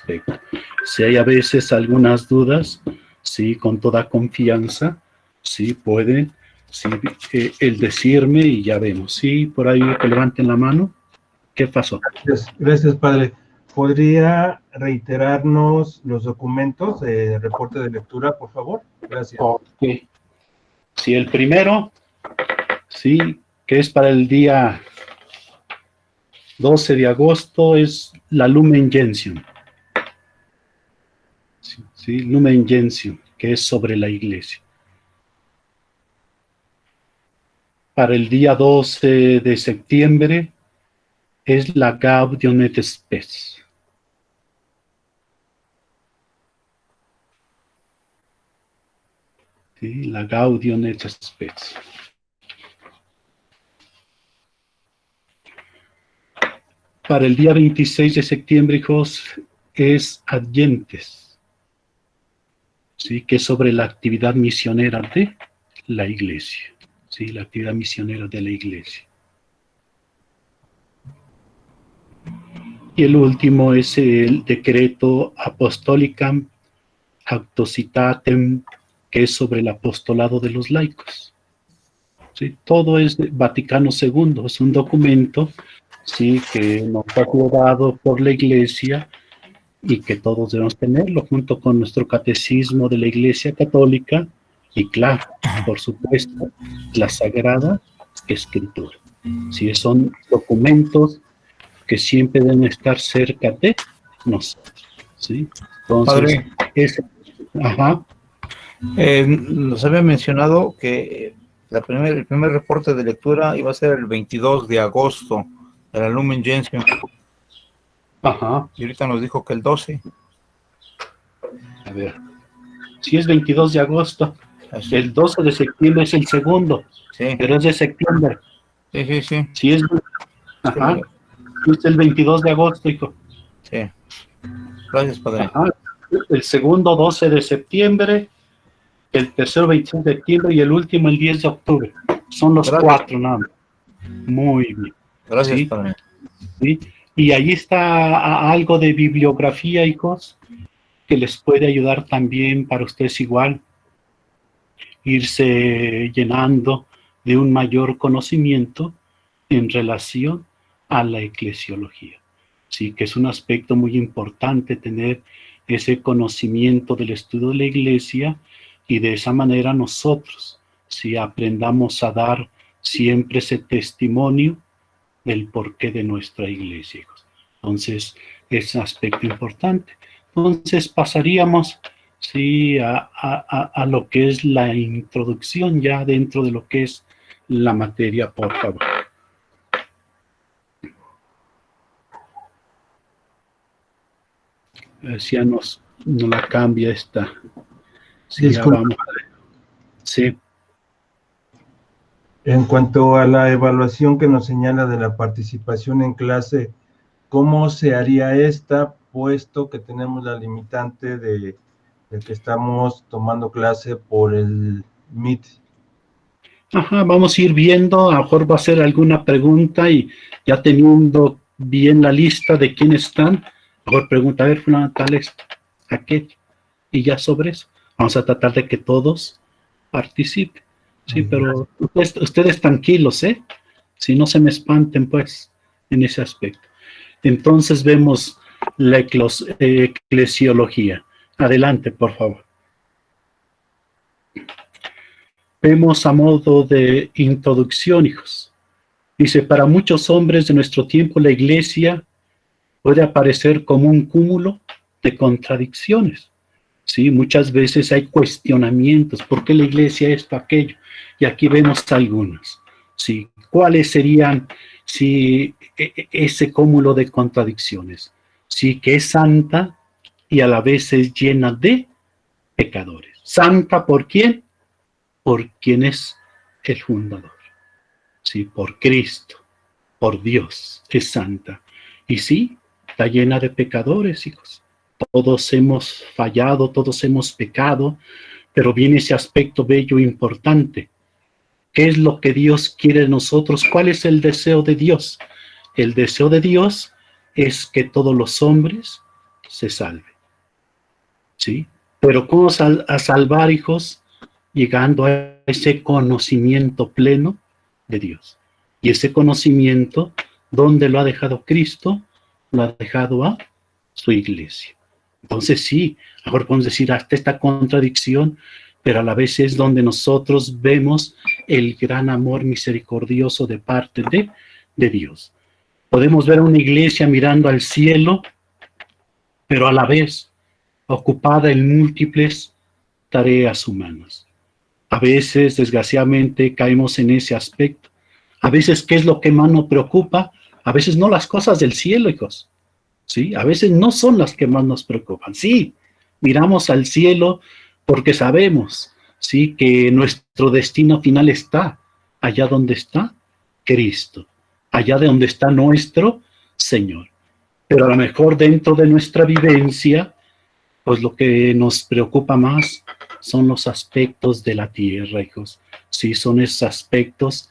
aspecto. Si hay a veces algunas dudas, sí, con toda confianza, sí, pueden, sí, el decirme y ya vemos. Sí, por ahí que levanten la mano. ¿Qué pasó? Gracias, padre. ¿Podría reiterarnos los documentos de reporte de lectura, por favor? Gracias. Ok. Sí, el primero, sí, que es para el día 12 de agosto, es la Lumen Gentium. Sí, Lumen Gentium, que es sobre la iglesia. Para el día 12 de septiembre es la Gaudium et Spes. Sí, la Gaudium et Spes. Para el día 26 de septiembre, hijos, es Adyentes, ¿sí? Que es sobre la actividad misionera de la iglesia, ¿sí? La actividad misionera de la iglesia. Y el último es el decreto Apostolicam Auctositatem, que es sobre el apostolado de los laicos. ¿Sí? Todo es de Vaticano II, es un documento, sí, que nos ha sido dado por la Iglesia y que todos debemos tenerlo junto con nuestro catecismo de la Iglesia Católica y, claro, por supuesto, la Sagrada Escritura. Sí, son documentos que siempre deben estar cerca de nosotros, ¿sí? Entonces, ajá. Nos había mencionado que el primer reporte de lectura iba a ser el 22 de agosto de la Lumen Gentium. Ajá. Y ahorita nos dijo que el 12. A ver, si es 22 de agosto, el 12 de septiembre es el segundo, sí, pero es de septiembre. Sí, sí, sí. Si es, ajá, es el 22 de agosto, hijo. Sí. Gracias, padre. Ajá. El segundo 12 de septiembre, el tercero 26 de septiembre y el último el 10 de octubre. Son los cuatro, ¿no? Muy bien. Gracias, ¿sí? padre. ¿Sí? Y ahí está algo de bibliografía, hijos, que les puede ayudar también para ustedes igual, irse llenando de un mayor conocimiento en relación a la eclesiología. Sí, que es un aspecto muy importante tener ese conocimiento del estudio de la iglesia y de esa manera nosotros, si aprendamos a dar siempre ese testimonio del porqué de nuestra iglesia, hijos. Entonces, es un aspecto importante. Entonces, pasaríamos, sí, a lo que es la introducción ya dentro de lo que es la materia, por favor. Si ya no la cambia esta. Sí, ya vamos a ver. Sí. En cuanto a la evaluación que nos señala de la participación en clase, ¿cómo se haría esta, puesto que tenemos la limitante de que estamos tomando clase por el Meet? Ajá, vamos a ir viendo, a lo mejor va a ser alguna pregunta y ya teniendo bien la lista de quiénes están, a lo mejor pregunta, a ver, fulano, tal es, aquel, y ya sobre eso. Vamos a tratar de que todos participen. Sí, pero ustedes tranquilos, ¿eh? Si no se me espanten, pues, en ese aspecto. Entonces vemos la eclesiología. Adelante, por favor. Vemos a modo de introducción, hijos. Dice, para muchos hombres de nuestro tiempo la iglesia puede aparecer como un cúmulo de contradicciones. Sí, muchas veces hay cuestionamientos. ¿Por qué la iglesia esto, aquello? Y aquí vemos algunos. Sí, ¿cuáles serían ese cúmulo de contradicciones? Sí, que es santa y a la vez es llena de pecadores. ¿Santa por quién? Por quien es el fundador. Sí, por Cristo, por Dios, es santa. Y sí, está llena de pecadores, hijos. Todos hemos fallado, todos hemos pecado, pero viene ese aspecto bello e importante. ¿Qué es lo que Dios quiere de nosotros? ¿Cuál es el deseo de Dios? El deseo de Dios es que todos los hombres se salve. ¿Sí? Pero ¿cómo a salvar, hijos? Llegando a ese conocimiento pleno de Dios. Y ese conocimiento, ¿dónde lo ha dejado Cristo? Lo ha dejado a su iglesia. Entonces sí, ahora podemos decir hasta esta contradicción, pero a la vez es donde nosotros vemos el gran amor misericordioso de parte de Dios. Podemos ver una iglesia mirando al cielo, pero a la vez ocupada en múltiples tareas humanas. A veces, desgraciadamente, caemos en ese aspecto. A veces, ¿qué es lo que más nos preocupa? A veces no las cosas del cielo, hijos. ¿Sí? A veces no son las que más nos preocupan. Sí, miramos al cielo porque sabemos, ¿sí?, que nuestro destino final está allá donde está Cristo, allá de donde está nuestro Señor. Pero a lo mejor dentro de nuestra vivencia, pues lo que nos preocupa más son los aspectos de la tierra, hijos. Sí, son esos aspectos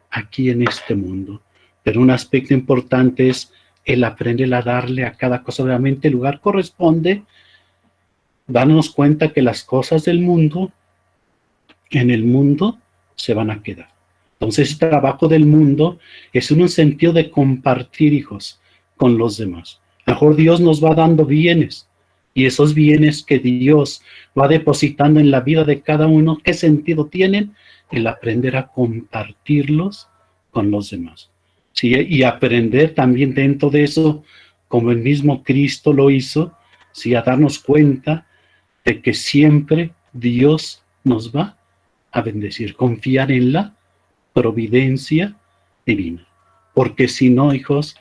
aquí en este mundo. Pero un aspecto importante es el aprender a darle a cada cosa realmente el lugar corresponde, darnos cuenta que las cosas del mundo, en el mundo, se van a quedar. Entonces, el trabajo del mundo es en un sentido de compartir, hijos, con los demás. A lo mejor Dios nos va dando bienes, y esos bienes que Dios va depositando en la vida de cada uno, ¿qué sentido tienen? El aprender a compartirlos con los demás. Sí, y aprender también dentro de eso, como el mismo Cristo lo hizo, sí, a darnos cuenta de que siempre Dios nos va a bendecir, confiar en la providencia divina. Porque si no, hijos,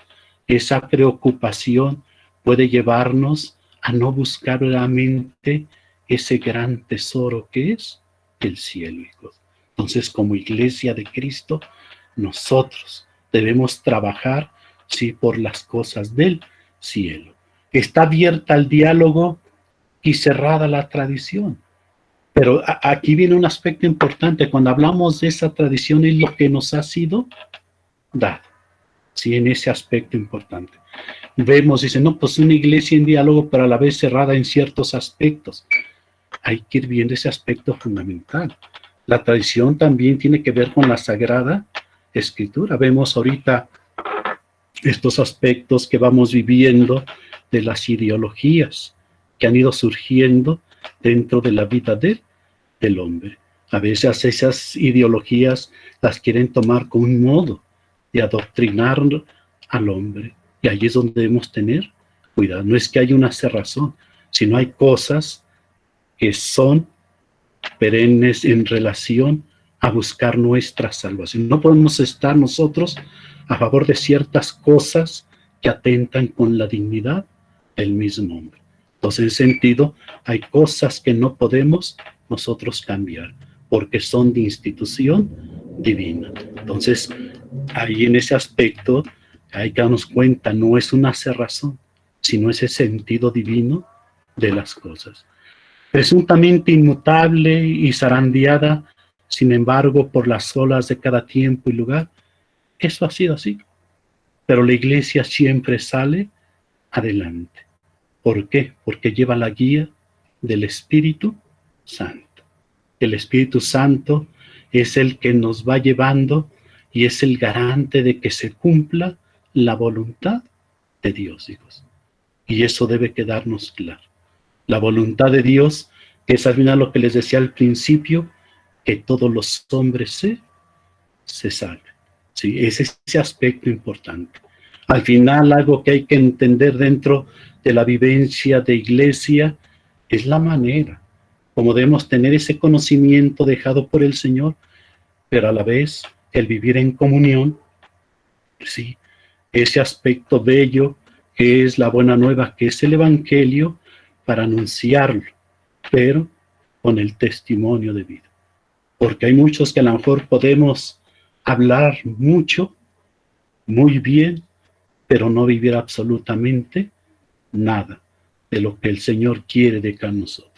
esa preocupación puede llevarnos a no buscar realmente ese gran tesoro que es el cielo, hijos. Entonces, como iglesia de Cristo, nosotros debemos trabajar, sí, por las cosas del cielo. Está abierta al diálogo y cerrada la tradición. Pero aquí viene un aspecto importante. Cuando hablamos de esa tradición, es lo que nos ha sido dado. Sí, en ese aspecto importante. Vemos, dice, no, pues una iglesia en diálogo, pero a la vez cerrada en ciertos aspectos. Hay que ir viendo ese aspecto fundamental. La tradición también tiene que ver con la Sagrada Escritura. Vemos ahorita estos aspectos que vamos viviendo de las ideologías que han ido surgiendo dentro de la vida del hombre. A veces esas ideologías las quieren tomar como un modo de adoctrinar al hombre. Y ahí es donde debemos tener cuidado. No es que haya una cerrazón, sino hay cosas que son perennes en relación a buscar nuestra salvación. No podemos estar nosotros a favor de ciertas cosas que atentan con la dignidad del mismo hombre. Entonces, en ese sentido, hay cosas que no podemos nosotros cambiar, porque son de institución divina. Entonces, ahí en ese aspecto hay que darnos cuenta, no es una cerrazón, sino ese sentido divino de las cosas. Presuntamente inmutable y zarandeada, sin embargo, por las olas de cada tiempo y lugar, eso ha sido así. Pero la iglesia siempre sale adelante. ¿Por qué? Porque lleva la guía del Espíritu Santo. El Espíritu Santo es el que nos va llevando y es el garante de que se cumpla la voluntad de Dios, hijos. Y eso debe quedarnos claro. La voluntad de Dios, que es al final lo que les decía al principio, que todos los hombres se salven. ¿Sí? Es ese aspecto importante. Al final, algo que hay que entender dentro de la vivencia de iglesia es la manera como debemos tener ese conocimiento dejado por el Señor, pero a la vez el vivir en comunión, ¿sí? Ese aspecto bello que es la buena nueva, que es el Evangelio, para anunciarlo, pero con el testimonio de vida. Porque hay muchos que a lo mejor podemos hablar mucho, muy bien, pero no vivir absolutamente nada de lo que el Señor quiere de cada nosotros.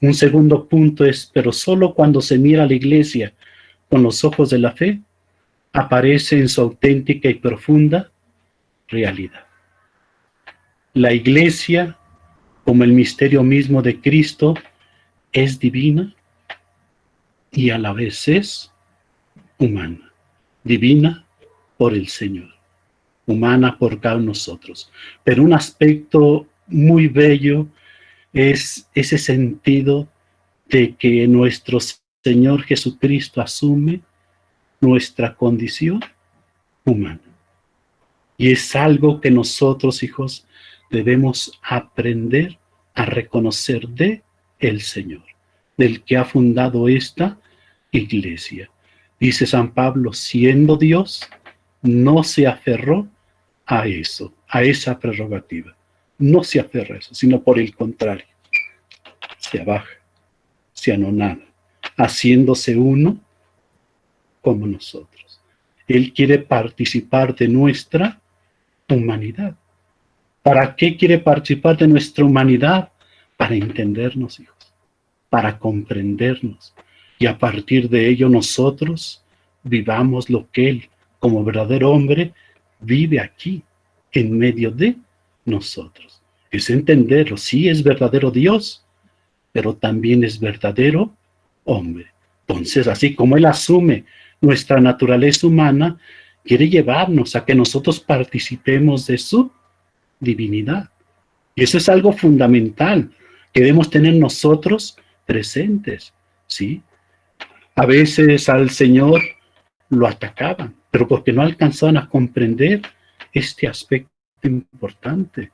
Un segundo punto es, pero solo cuando se mira a la iglesia con los ojos de la fe, aparece en su auténtica y profunda realidad. La iglesia como el misterio mismo de Cristo es divina y a la vez es humana. Divina por el Señor, humana por cada uno de nosotros. Pero un aspecto muy bello es ese sentido de que nuestro Señor Jesucristo asume nuestra condición humana. Y es algo que nosotros, hijos, debemos aprender a reconocer de el Señor, del que ha fundado esta iglesia. Dice San Pablo, siendo Dios, no se aferró a eso, a esa prerrogativa. No se aferra a eso, sino por el contrario, se abaja, se anonada, haciéndose uno como nosotros. Él quiere participar de nuestra humanidad. ¿Para qué quiere participar de nuestra humanidad? Para entendernos, hijos, para comprendernos. Y a partir de ello nosotros vivamos lo que Él, como verdadero hombre, vive aquí, en medio de nosotros. Es entenderlo, sí es verdadero Dios, pero también es verdadero hombre. Entonces, así como Él asume nuestra naturaleza humana, quiere llevarnos a que nosotros participemos de su divinidad. Y eso es algo fundamental que debemos tener nosotros presentes, ¿sí? A veces al Señor lo atacaban, pero porque no alcanzaban a comprender este aspecto importante,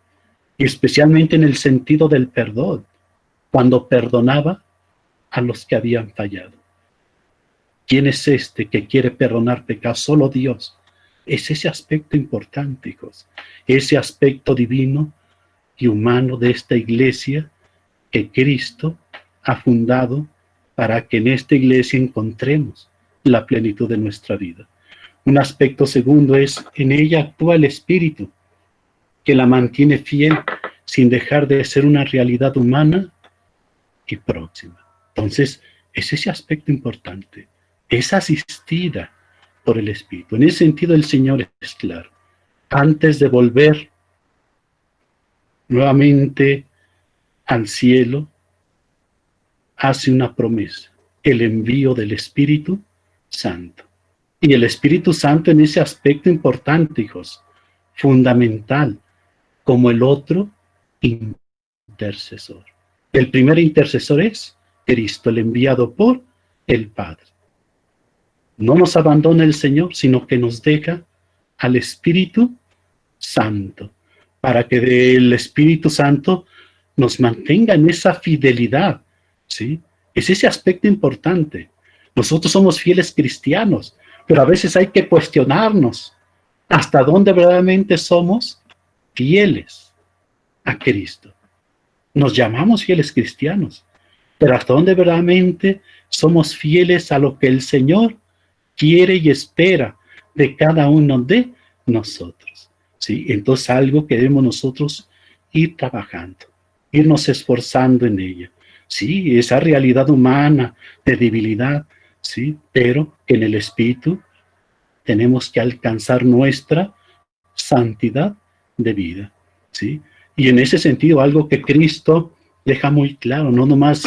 y especialmente en el sentido del perdón, cuando perdonaba a los que habían fallado. ¿Quién es este que quiere perdonar pecados? Solo Dios. Es ese aspecto importante, hijos, ese aspecto divino y humano de esta iglesia que Cristo ha fundado para que en esta iglesia encontremos la plenitud de nuestra vida. Un aspecto segundo es, en ella actúa el Espíritu, que la mantiene fiel sin dejar de ser una realidad humana y próxima. Entonces, es ese aspecto importante. Es asistida por el Espíritu. En ese sentido, el Señor es claro. Antes de volver nuevamente al cielo, hace una promesa, el envío del Espíritu Santo. Y el Espíritu Santo en ese aspecto importante, hijos, fundamental, como el otro intercesor. El primer intercesor es Cristo, el enviado por el Padre. No nos abandona el Señor, sino que nos deja al Espíritu Santo, para que del Espíritu Santo nos mantenga en esa fidelidad, ¿sí? Es ese aspecto importante. Nosotros somos fieles cristianos, pero a veces hay que cuestionarnos hasta dónde verdaderamente somos fieles a Cristo. Nos llamamos fieles cristianos, pero hasta dónde verdaderamente somos fieles a lo que el Señor quiere y espera de cada uno de nosotros, ¿sí? Entonces algo que debemos nosotros ir trabajando, irnos esforzando en ella, ¿sí? Esa realidad humana de debilidad, ¿sí? Pero en el Espíritu tenemos que alcanzar nuestra santidad de vida, ¿sí? Y en ese sentido, algo que Cristo deja muy claro, no nomás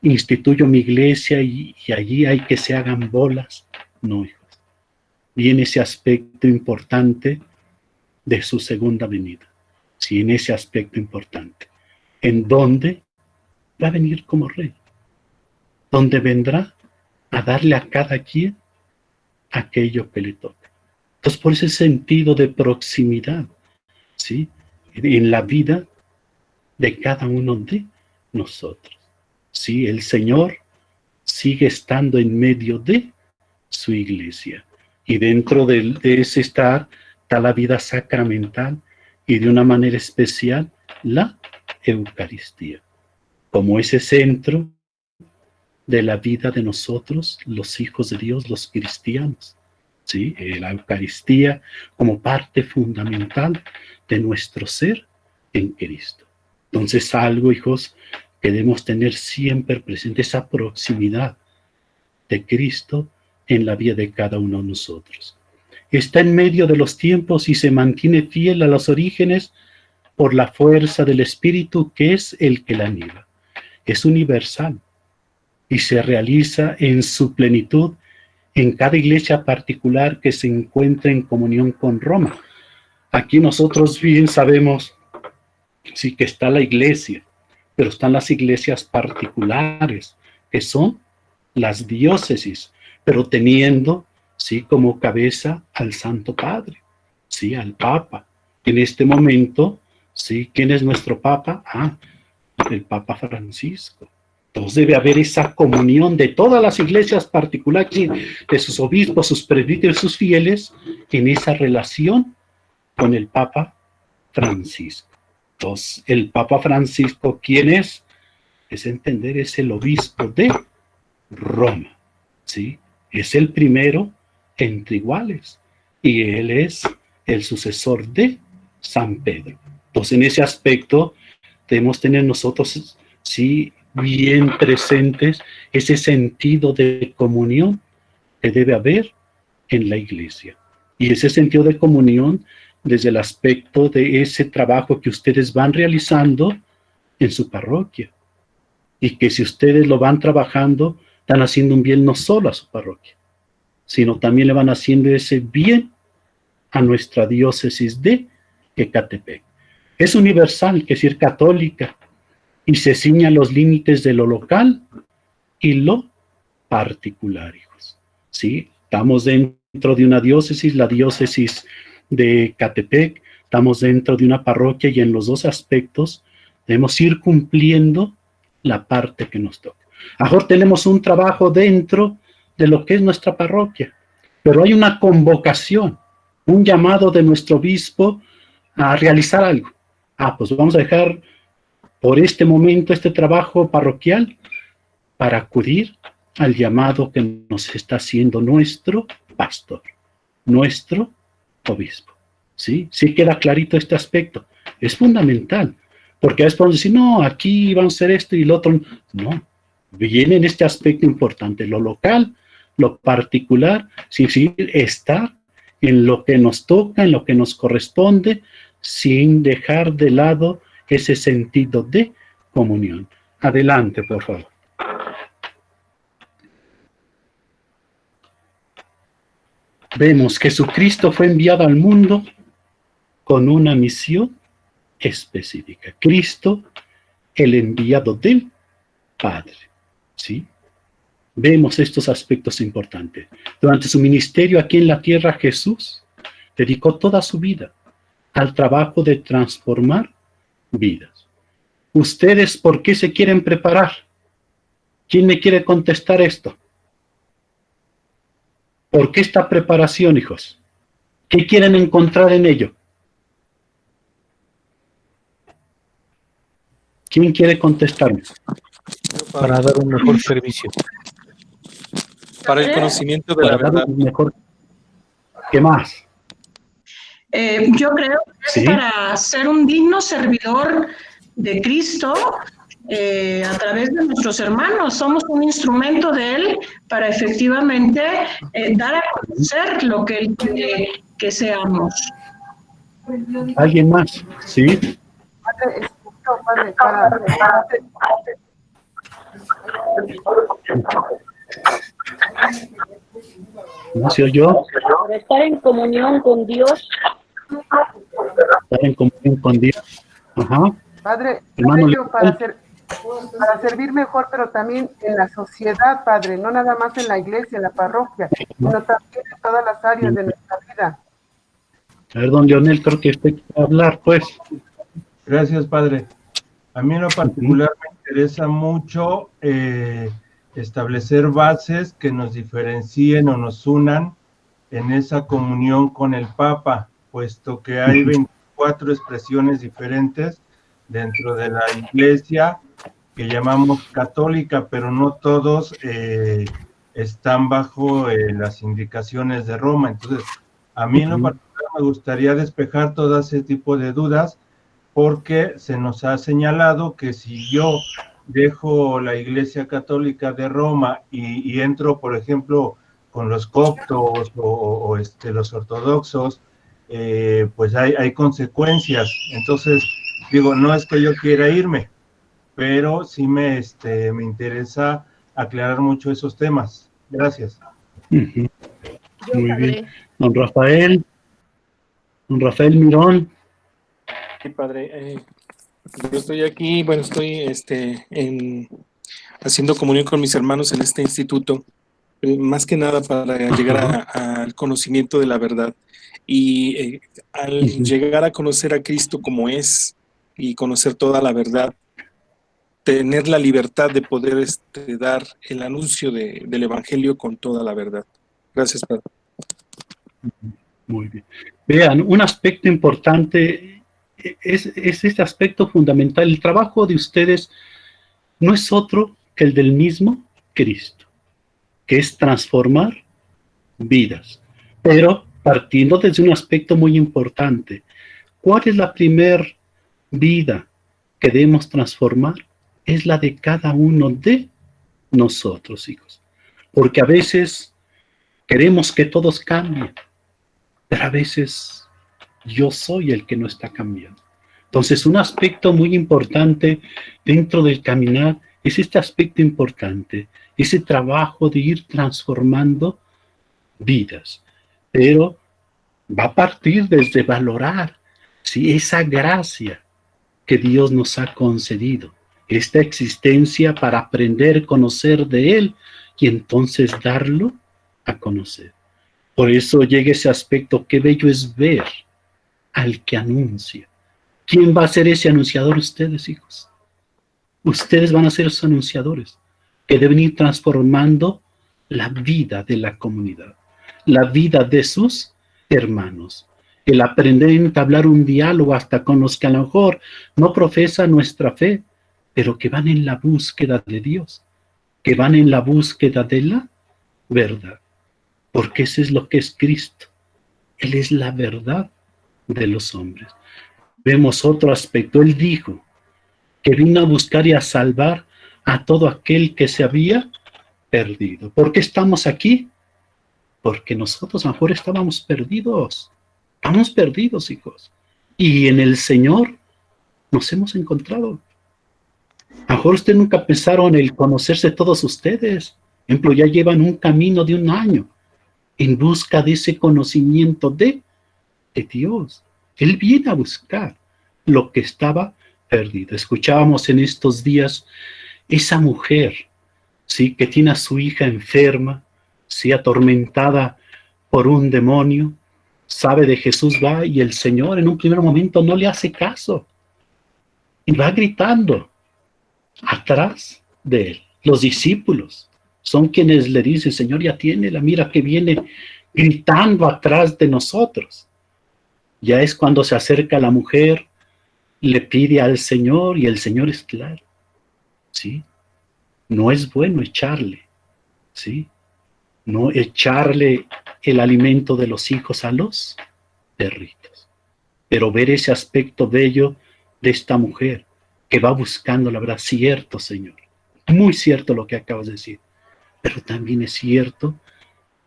instituyo mi iglesia y allí hay que se hagan bolas, no, hijos. Viene ese aspecto importante de su segunda venida, ¿sí? En ese aspecto importante, en donde va a venir como rey, donde vendrá a darle a cada quien aquello que le toca. Entonces, por ese sentido de proximidad, ¿sí? En la vida de cada uno de nosotros, ¿sí? El Señor sigue estando en medio de su iglesia, y dentro de ese estar está la vida sacramental y de una manera especial la Eucaristía, como ese centro de la vida de nosotros, los hijos de Dios, los cristianos, ¿sí? La Eucaristía como parte fundamental de nuestro ser en Cristo. Entonces, algo, hijos, que debemos tener siempre presente, esa proximidad de Cristo en la vida de cada uno de nosotros. Está en medio de los tiempos y se mantiene fiel a los orígenes por la fuerza del Espíritu que es el que la anida. Es universal y se realiza en su plenitud en cada iglesia particular que se encuentra en comunión con Roma. Aquí nosotros bien sabemos, sí, que está la iglesia, pero están las iglesias particulares, que son las diócesis, pero teniendo, sí, como cabeza al Santo Padre, sí, al Papa. En este momento, sí, ¿quién es nuestro Papa? El Papa Francisco. Entonces debe haber esa comunión de todas las iglesias particulares, de sus obispos, sus presbíteros, sus fieles, en esa relación con el Papa Francisco. Entonces, el Papa Francisco, ¿quién es? Es entender, es el obispo de Roma, ¿sí? Es el primero entre iguales, y él es el sucesor de San Pedro. Entonces, en ese aspecto, debemos tener nosotros, sí, bien presentes ese sentido de comunión que debe haber en la iglesia. Y ese sentido de comunión desde el aspecto de ese trabajo que ustedes van realizando en su parroquia. Y que si ustedes lo van trabajando, están haciendo un bien no solo a su parroquia, sino también le van haciendo ese bien a nuestra diócesis de Ecatepec. Es universal, que es decir, católica, y se ciña los límites de lo local y lo particular, hijos. ¿Sí? Estamos dentro de una diócesis, la diócesis de Ecatepec, estamos dentro de una parroquia, y en los dos aspectos debemos ir cumpliendo la parte que nos toca. Ahora tenemos un trabajo dentro de lo que es nuestra parroquia, pero hay una convocación, un llamado de nuestro obispo a realizar algo. Pues vamos a dejar por este momento este trabajo parroquial para acudir al llamado que nos está haciendo nuestro pastor, nuestro obispo. ¿Sí? Sí queda clarito este aspecto. Es fundamental, porque a veces podemos decir, no, aquí van a hacer esto y lo otro. No, viene en este aspecto importante, lo local, lo particular, sí, estar en lo que nos toca, en lo que nos corresponde, sin dejar de lado ese sentido de comunión. Adelante, por favor. Vemos que Jesucristo fue enviado al mundo con una misión específica. Cristo, el enviado del Padre. ¿Sí? Vemos estos aspectos importantes. Durante su ministerio aquí en la tierra, Jesús dedicó toda su vida al trabajo de transformar vidas. ¿Ustedes por qué se quieren preparar? ¿Quién me quiere contestar esto? ¿Por qué esta preparación, hijos? ¿Qué quieren encontrar en ello? ¿Quién quiere contestarme? Para dar un mejor servicio. Para el conocimiento de la verdad. Mejor. ¿Qué más? Yo creo que es para ser un digno servidor de Cristo a través de nuestros hermanos. Somos un instrumento de Él para efectivamente dar a conocer lo que Él quiere que seamos. ¿Alguien más? ¿Sí? ¿No se oyó? Para estar en comunión con Dios. Estar en comunión con Dios. Ajá. Padre, Hermano, para servir mejor, pero también en la sociedad, Padre, no nada más en la iglesia, en la parroquia, sino también en todas las áreas de nuestra vida. A ver, don Leonel, creo que usted quiere hablar, pues. Gracias, Padre. A mí en lo particular me interesa mucho establecer bases que nos diferencien o nos unan en esa comunión con el Papa, puesto que hay 24 expresiones diferentes dentro de la iglesia que llamamos católica, pero no todos están bajo las indicaciones de Roma. Entonces, a mí en lo particular me gustaría despejar todo ese tipo de dudas, porque se nos ha señalado que si yo dejo la Iglesia Católica de Roma y entro, por ejemplo, con los coptos o los ortodoxos, pues hay consecuencias. Entonces, Digo, no es que yo quiera irme, pero sí me interesa aclarar mucho esos temas. Gracias. Muy bien. Don Rafael Mirón. Sí, padre. Yo estoy aquí, bueno, estoy haciendo comunión con mis hermanos en este instituto, más que nada para llegar al conocimiento de la verdad. Y al llegar a conocer a Cristo como es y conocer toda la verdad, tener la libertad de poder dar el anuncio del Evangelio con toda la verdad. Gracias, padre. Muy bien. Vean, un aspecto importante es este aspecto fundamental. El trabajo de ustedes no es otro que el del mismo Cristo, que es transformar vidas. Pero partiendo desde un aspecto muy importante, ¿cuál es la primer vida que debemos transformar? Es la de cada uno de nosotros, hijos. Porque a veces queremos que todos cambien, pero a veces yo soy el que no está cambiando. Entonces, un aspecto muy importante dentro del caminar es este aspecto importante, ese trabajo de ir transformando vidas. Pero va a partir desde valorar, ¿sí?, esa gracia que Dios nos ha concedido, esta existencia para aprender, conocer de Él y entonces darlo a conocer. Por eso llega ese aspecto, qué bello es ver al que anuncia. ¿Quién va a ser ese anunciador? Ustedes, hijos. Ustedes van a ser esos anunciadores que deben ir transformando la vida de la comunidad, la vida de sus hermanos. El aprender a entablar un diálogo hasta con los que a lo mejor no profesan nuestra fe, pero que van en la búsqueda de Dios, que van en la búsqueda de la verdad. Porque ese es lo que es Cristo. Él es la verdad de los hombres. Vemos otro aspecto. Él dijo que vino a buscar y a salvar a todo aquel que se había perdido. ¿Por qué estamos aquí? Porque nosotros a lo mejor estábamos perdidos. Estamos perdidos, hijos. Y en el Señor nos hemos encontrado. A lo mejor ustedes nunca pensaron en conocerse todos ustedes. Por ejemplo, ya llevan un camino de 1 año en busca de ese conocimiento de Dios. Él viene a buscar lo que estaba perdido. Escuchábamos en estos días esa mujer, ¿sí?, que tiene a su hija enferma, ¿sí?, atormentada por un demonio, sabe de Jesús, va, y el Señor en un primer momento no le hace caso, y va gritando atrás de él. Los discípulos son quienes le dicen, Señor, ya tiene, mira que viene gritando atrás de nosotros. Ya es cuando se acerca la mujer, le pide al Señor, y el Señor es claro, ¿sí? No es bueno echarle, ¿sí? No echarle el alimento de los hijos a los perritos. Pero ver ese aspecto bello de esta mujer que va buscando la verdad. Cierto, Señor, muy cierto lo que acabas de decir, pero también es cierto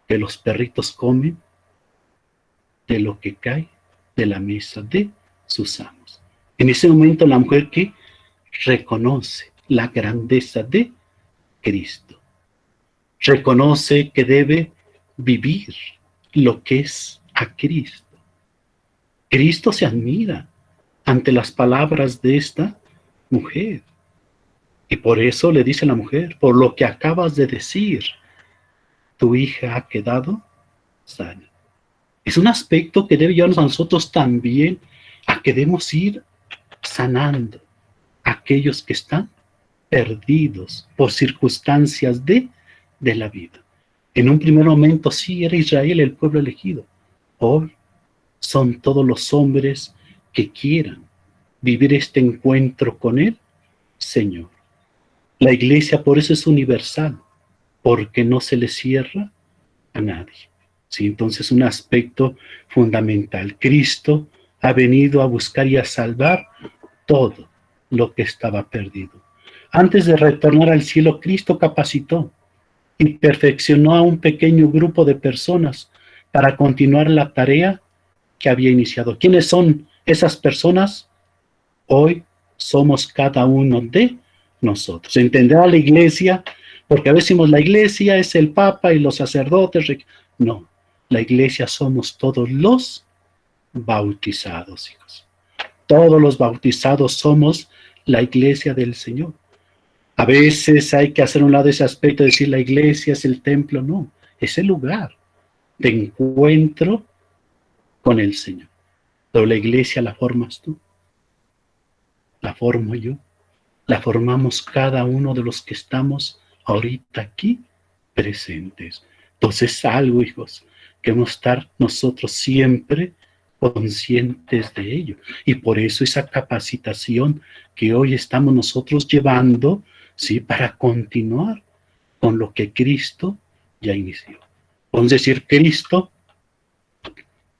que los perritos comen de lo que cae de la mesa de sus amos. En ese momento la mujer que reconoce la grandeza de Cristo, reconoce que debe vivir lo que es a Cristo. Cristo se admira ante las palabras de esta mujer. Y por eso le dice a la mujer, por lo que acabas de decir, tu hija ha quedado sana. Es un aspecto que debe llevarnos a nosotros también a que debemos ir sanando a aquellos que están perdidos por circunstancias de la vida. En un primer momento sí era Israel el pueblo elegido. Hoy son todos los hombres que quieran vivir este encuentro con el Señor. La iglesia por eso es universal, porque no se le cierra a nadie. ¿Sí? Entonces, un aspecto fundamental. Cristo ha venido a buscar y a salvar todo lo que estaba perdido. Antes de retornar al cielo, Cristo capacitó y perfeccionó a un pequeño grupo de personas para continuar la tarea que había iniciado. ¿Quiénes son esas personas? hoy somos cada uno de nosotros. Entenderá la iglesia, porque a veces decimos la iglesia es el Papa y los sacerdotes. No, la iglesia somos todos los bautizados, hijos. Todos los bautizados somos la iglesia del Señor. A veces hay que hacer un lado ese aspecto de decir la iglesia es el templo. No, es el lugar de encuentro con el Señor. Pero la iglesia la formas tú, la formo yo, la formamos cada uno de los que estamos ahorita aquí presentes. Entonces algo, hijos, que hemos de estar nosotros siempre conscientes de ello. Y por eso esa capacitación que hoy estamos nosotros llevando, ¿sí? Para continuar con lo que Cristo ya inició. Vamos a decir, Cristo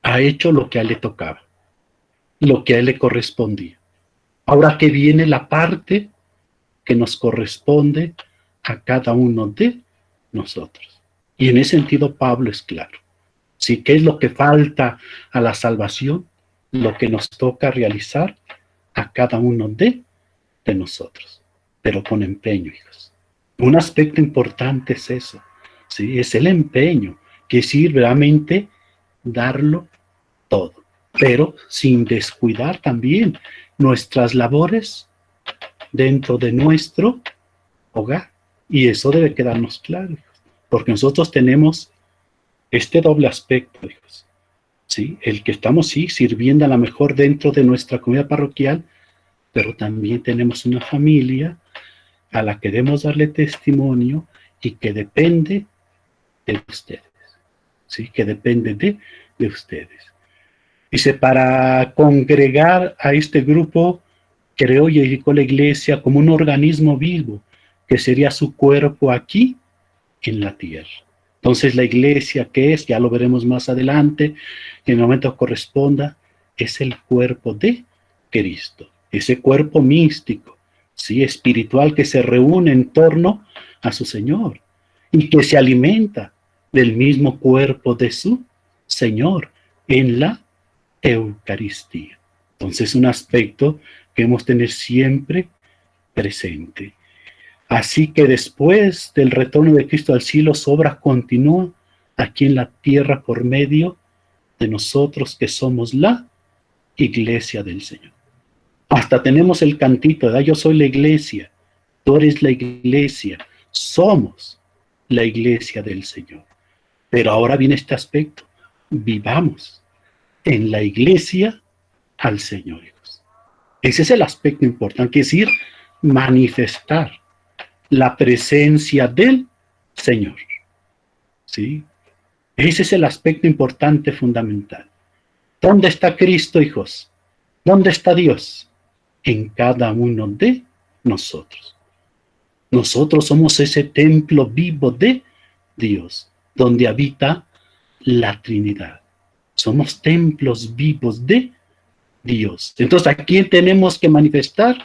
ha hecho lo que a él le tocaba, lo que a él le correspondía. Ahora que viene la parte que nos corresponde a cada uno de nosotros. Y en ese sentido Pablo es claro. ¿Sí? ¿Qué es lo que falta a la salvación? Lo que nos toca realizar a cada uno de nosotros, pero con empeño, hijos. Un aspecto importante es eso, ¿sí? Es el empeño, que es ir realmente darlo todo, pero sin descuidar también nuestras labores dentro de nuestro hogar. Y eso debe quedarnos claro, hijos, porque nosotros tenemos este doble aspecto, hijos, ¿sí? El que estamos, sí, sirviendo a lo mejor dentro de nuestra comunidad parroquial, pero también tenemos una familia a la que debemos darle testimonio y que depende de ustedes, ¿sí? Que depende de ustedes. Dice, para congregar a este grupo, creó y dedicó la iglesia como un organismo vivo, que sería su cuerpo aquí en la tierra. Entonces la iglesia, ¿qué es? Ya lo veremos más adelante, en el momento que corresponda, es el cuerpo de Cristo, ese cuerpo místico, ¿sí? Espiritual, que se reúne en torno a su Señor y que se alimenta del mismo cuerpo de su Señor en la Eucaristía. Entonces un aspecto que hemos de tener siempre presente. Así que después del retorno de Cristo al cielo, su obra continúa aquí en la tierra por medio de nosotros que somos la iglesia del Señor. Hasta tenemos el cantito, ¿verdad? Yo soy la iglesia, tú eres la iglesia, somos la iglesia del Señor. Pero ahora viene este aspecto, vivamos en la iglesia al Señor, hijos. Ese es el aspecto importante, que es decir, manifestar la presencia del Señor, ¿sí? Ese es el aspecto importante, fundamental. ¿Dónde está Cristo, hijos? ¿Dónde está Dios? En cada uno de nosotros. Nosotros somos ese templo vivo de Dios, donde habita la Trinidad. Somos templos vivos de Dios. Entonces, ¿a quién tenemos que manifestar?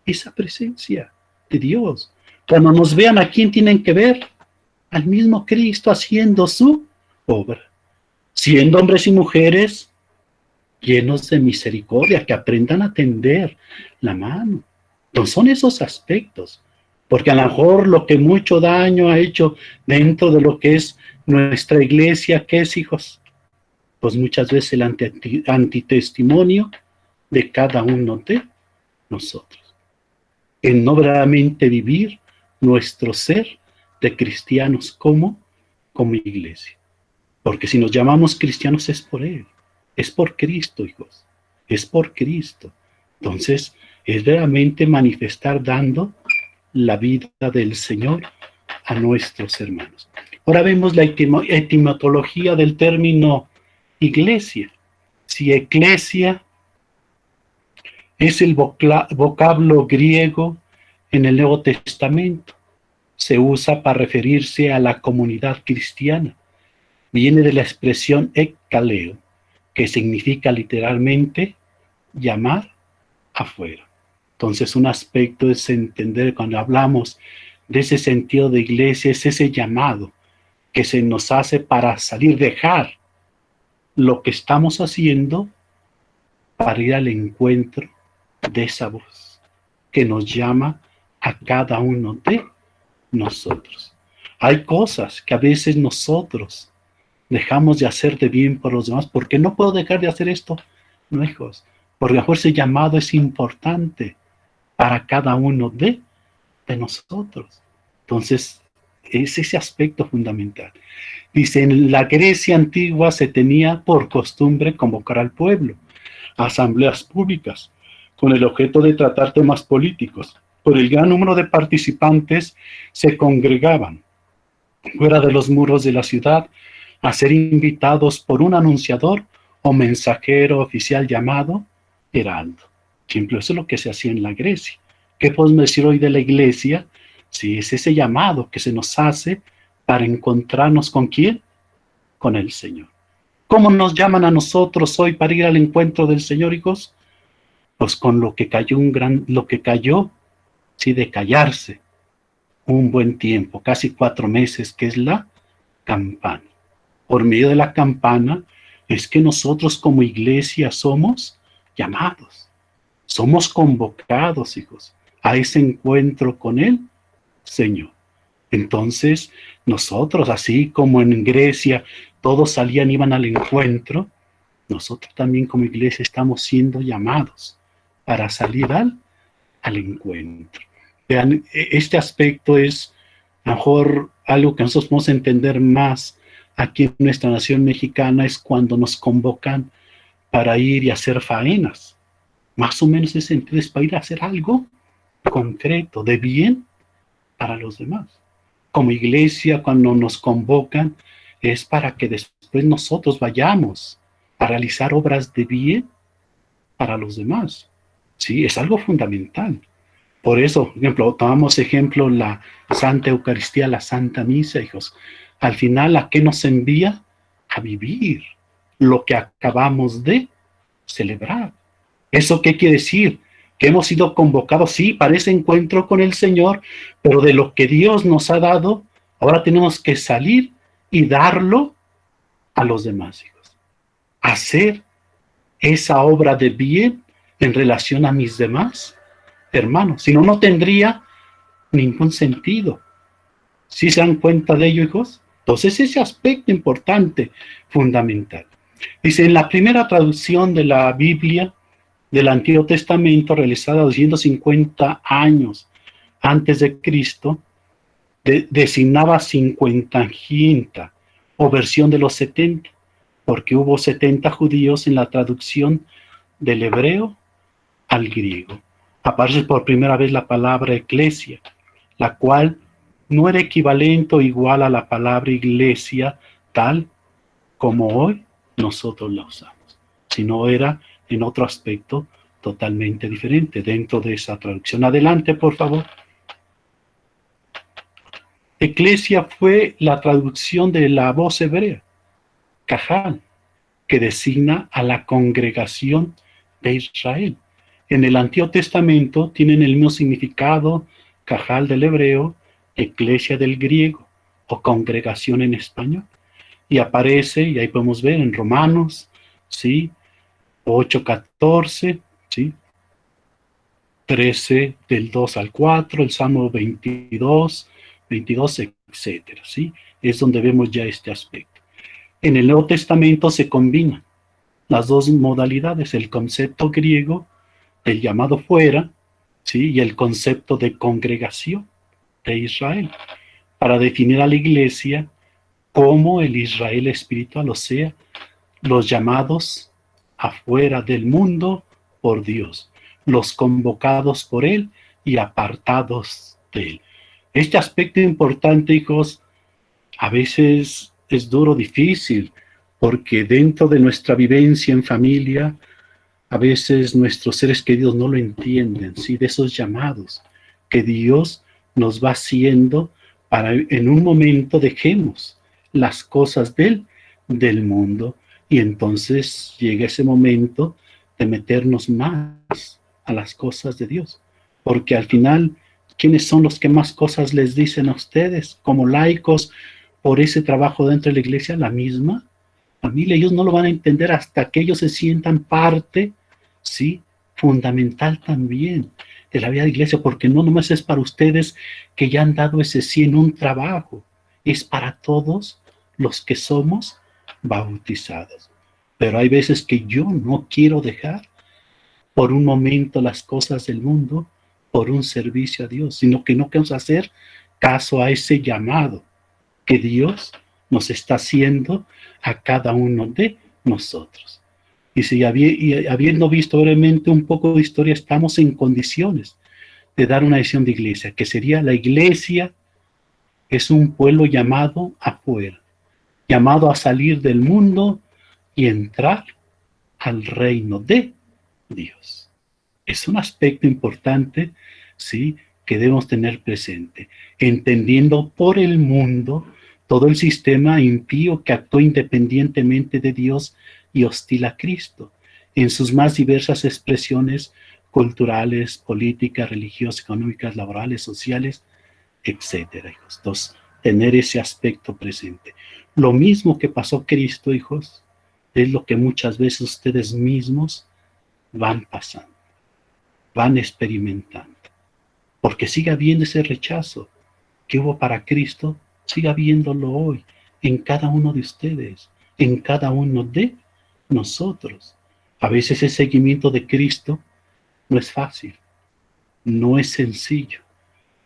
Esa presencia de Dios. Cuando nos vean, ¿a quién tienen que ver? Al mismo Cristo haciendo su obra. Siendo hombres y mujeres llenos de misericordia, que aprendan a tender la mano. Entonces son esos aspectos. Porque a lo mejor lo que mucho daño ha hecho dentro de lo que es nuestra iglesia, ¿qué es, hijos? Pues muchas veces el antitestimonio de cada uno de nosotros. En no verdaderamente vivir nuestro ser de cristianos como iglesia. Porque si nos llamamos cristianos es por Él, es por Cristo, hijos, es por Cristo. Entonces, es realmente manifestar dando la vida del Señor a nuestros hermanos. Ahora vemos la etimología del término iglesia. Si eclesia es el vocablo griego en el Nuevo Testamento, se usa para referirse a la comunidad cristiana. Viene de la expresión ekkaleo, que significa literalmente llamar afuera. Entonces, un aspecto es entender cuando hablamos de ese sentido de iglesia, es ese llamado que se nos hace para salir, dejar lo que estamos haciendo para ir al encuentro de esa voz que nos llama a cada uno de nosotros. Hay cosas que a veces nosotros dejamos de hacer de bien por los demás. ¿Por qué no puedo dejar de hacer esto? No, hijos, porque a lo mejor ese llamado es importante para cada uno de nosotros. Entonces, es ese aspecto fundamental. Dice, en la Grecia antigua se tenía por costumbre convocar al pueblo a asambleas públicas con el objeto de tratar temas políticos. Por el gran número de participantes se congregaban fuera de los muros de la ciudad a ser invitados por un anunciador o mensajero oficial llamado heraldo. Ejemplo, eso es lo que se hacía en la Grecia. ¿Qué podemos decir hoy de la iglesia? Sí, es ese llamado que se nos hace para encontrarnos ¿con quién? Con el Señor. ¿Cómo nos llaman a nosotros hoy para ir al encuentro del Señor, hijos? Pues con lo que cayó sí, de callarse un buen tiempo, casi 4 meses, que es la campana. Por medio de la campana es que nosotros como iglesia somos llamados, somos convocados, hijos, a ese encuentro con el Señor. Entonces, nosotros, así como en Grecia, todos salían, iban al encuentro, nosotros también como iglesia estamos siendo llamados para salir al encuentro. Vean, este aspecto es a lo mejor algo que nosotros podemos entender más aquí en nuestra nación mexicana, es cuando nos convocan para ir y hacer faenas. Más o menos ese sentido es para ir a hacer algo concreto, de bien para los demás. Como iglesia, cuando nos convocan, es para que después nosotros vayamos a realizar obras de bien para los demás. Sí, es algo fundamental. Por eso, por ejemplo, tomamos ejemplo la Santa Eucaristía, la Santa Misa, hijos. Al final, ¿a qué nos envía? A vivir lo que acabamos de celebrar. ¿Eso qué quiere decir? Que hemos sido convocados, sí, para ese encuentro con el Señor, pero de lo que Dios nos ha dado, ahora tenemos que salir y darlo a los demás, hijos. Hacer esa obra de bien en relación a mis demás hermanos. Si no, no tendría ningún sentido. ¿Sí se dan cuenta de ello, hijos? Entonces, ese aspecto importante, fundamental. Dice, en la primera traducción de la Biblia del Antiguo Testamento, realizada 250 años antes de Cristo, designaba 50 o versión de los 70, porque hubo 70 judíos en la traducción del hebreo al griego. Aparece por primera vez la palabra eclesia, la cual no era equivalente o igual a la palabra iglesia tal como hoy nosotros la usamos, sino era en otro aspecto totalmente diferente dentro de esa traducción. Adelante, por favor. Eclesia fue la traducción de la voz hebrea, Cajal, que designa a la congregación de Israel. En el Antiguo Testamento tienen el mismo significado, Cajal del hebreo, Eclesia del griego, o congregación en español. Y aparece, y ahí podemos ver en Romanos, ¿sí? 8:14, ¿sí? 13 del 2 al 4, el Salmo 22, etcétera, ¿sí? Es donde vemos ya este aspecto. En el Nuevo Testamento se combinan las dos modalidades, el concepto griego, el llamado fuera, ¿sí? Y el concepto de congregación de Israel, para definir a la iglesia como el Israel espiritual, o sea, los llamados afuera del mundo por Dios, los convocados por Él y apartados de Él. Este aspecto importante, hijos, a veces es duro, difícil, porque dentro de nuestra vivencia en familia, a veces nuestros seres queridos no lo entienden, ¿sí? De esos llamados que Dios nos va haciendo para en un momento dejemos las cosas del mundo, y entonces llega ese momento de meternos más a las cosas de Dios, porque al final, ¿quiénes son los que más cosas les dicen a ustedes como laicos por ese trabajo dentro de la iglesia? La misma familia. Ellos no lo van a entender hasta que ellos se sientan parte, ¿sí?, fundamental también de la vida de iglesia, porque no nomás es para ustedes que ya han dado ese sí en un trabajo, es para todos los que somos bautizados. Pero hay veces que yo no quiero dejar por un momento las cosas del mundo por un servicio a Dios, sino que no queremos hacer caso a ese llamado que Dios nos está haciendo a cada uno de nosotros. Y si habiendo visto brevemente un poco de historia, estamos en condiciones de dar una visión de iglesia, que sería: la iglesia es un pueblo llamado afuera, llamado a salir del mundo y entrar al reino de Dios. Es un aspecto importante, ¿sí?, que debemos tener presente, entendiendo por el mundo todo el sistema impío que actúa independientemente de Dios y hostil a Cristo, en sus más diversas expresiones culturales, políticas, religiosas, económicas, laborales, sociales, etcétera, hijos. Entonces, tener ese aspecto presente. Lo mismo que pasó Cristo, hijos, es lo que muchas veces ustedes mismos van pasando, van experimentando. Porque sigue habiendo ese rechazo que hubo para Cristo, sigue habiéndolo hoy en cada uno de ustedes, en cada uno de nosotros. A veces el seguimiento de Cristo no es fácil, no es sencillo,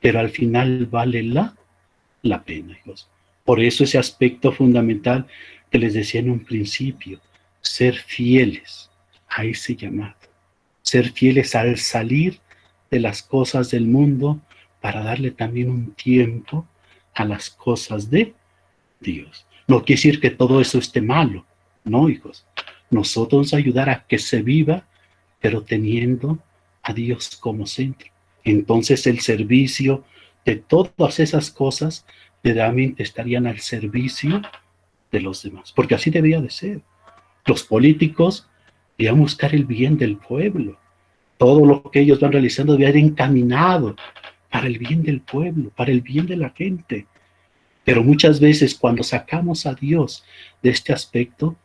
pero al final vale la pena, hijos. Por eso ese aspecto fundamental que les decía en un principio, ser fieles a ese llamado, ser fieles al salir de las cosas del mundo para darle también un tiempo a las cosas de Dios. No quiere decir que todo eso esté malo, no, hijos. Nosotros ayudar a que se viva, pero teniendo a Dios como centro. Entonces el servicio de todas esas cosas realmente estarían al servicio de los demás, porque así debería de ser. Los políticos debían buscar el bien del pueblo. Todo lo que ellos van realizando debe ir encaminado para el bien del pueblo, para el bien de la gente. Pero muchas veces cuando sacamos a Dios de este aspecto,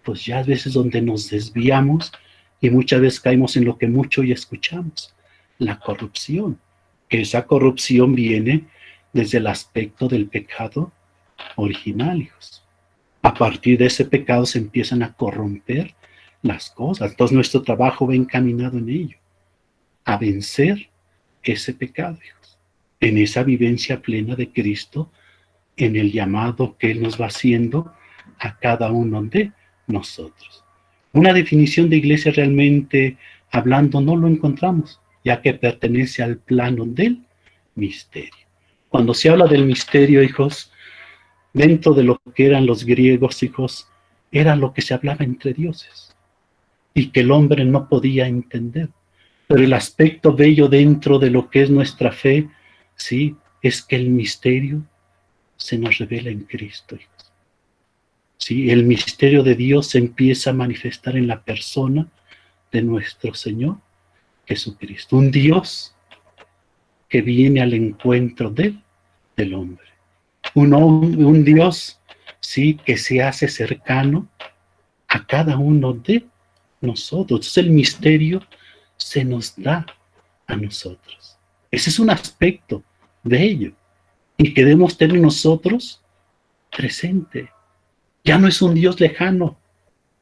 pues ya a veces donde nos desviamos y muchas veces caemos en lo que mucho hoy escuchamos, la corrupción. Que esa corrupción viene desde el aspecto del pecado original, hijos. A partir de ese pecado se empiezan a corromper las cosas. Entonces nuestro trabajo va encaminado en ello, a vencer ese pecado, hijos, en esa vivencia plena de Cristo, en el llamado que Él nos va haciendo a cada uno de nosotros. Una definición de iglesia realmente hablando no lo encontramos, ya que pertenece al plano del misterio. Cuando se habla del misterio, hijos, dentro de lo que eran los griegos, hijos, era lo que se hablaba entre dioses y que el hombre no podía entender. Pero el aspecto bello dentro de lo que es nuestra fe, sí, es que el misterio se nos revela en Cristo, hijos. Sí, el misterio de Dios se empieza a manifestar en la persona de nuestro Señor Jesucristo. Un Dios que viene al encuentro del hombre. Un Dios, sí, que se hace cercano a cada uno de nosotros. Entonces el misterio se nos da a nosotros. Ese es un aspecto de ello. Y que debemos tener nosotros presente. Ya no es un Dios lejano,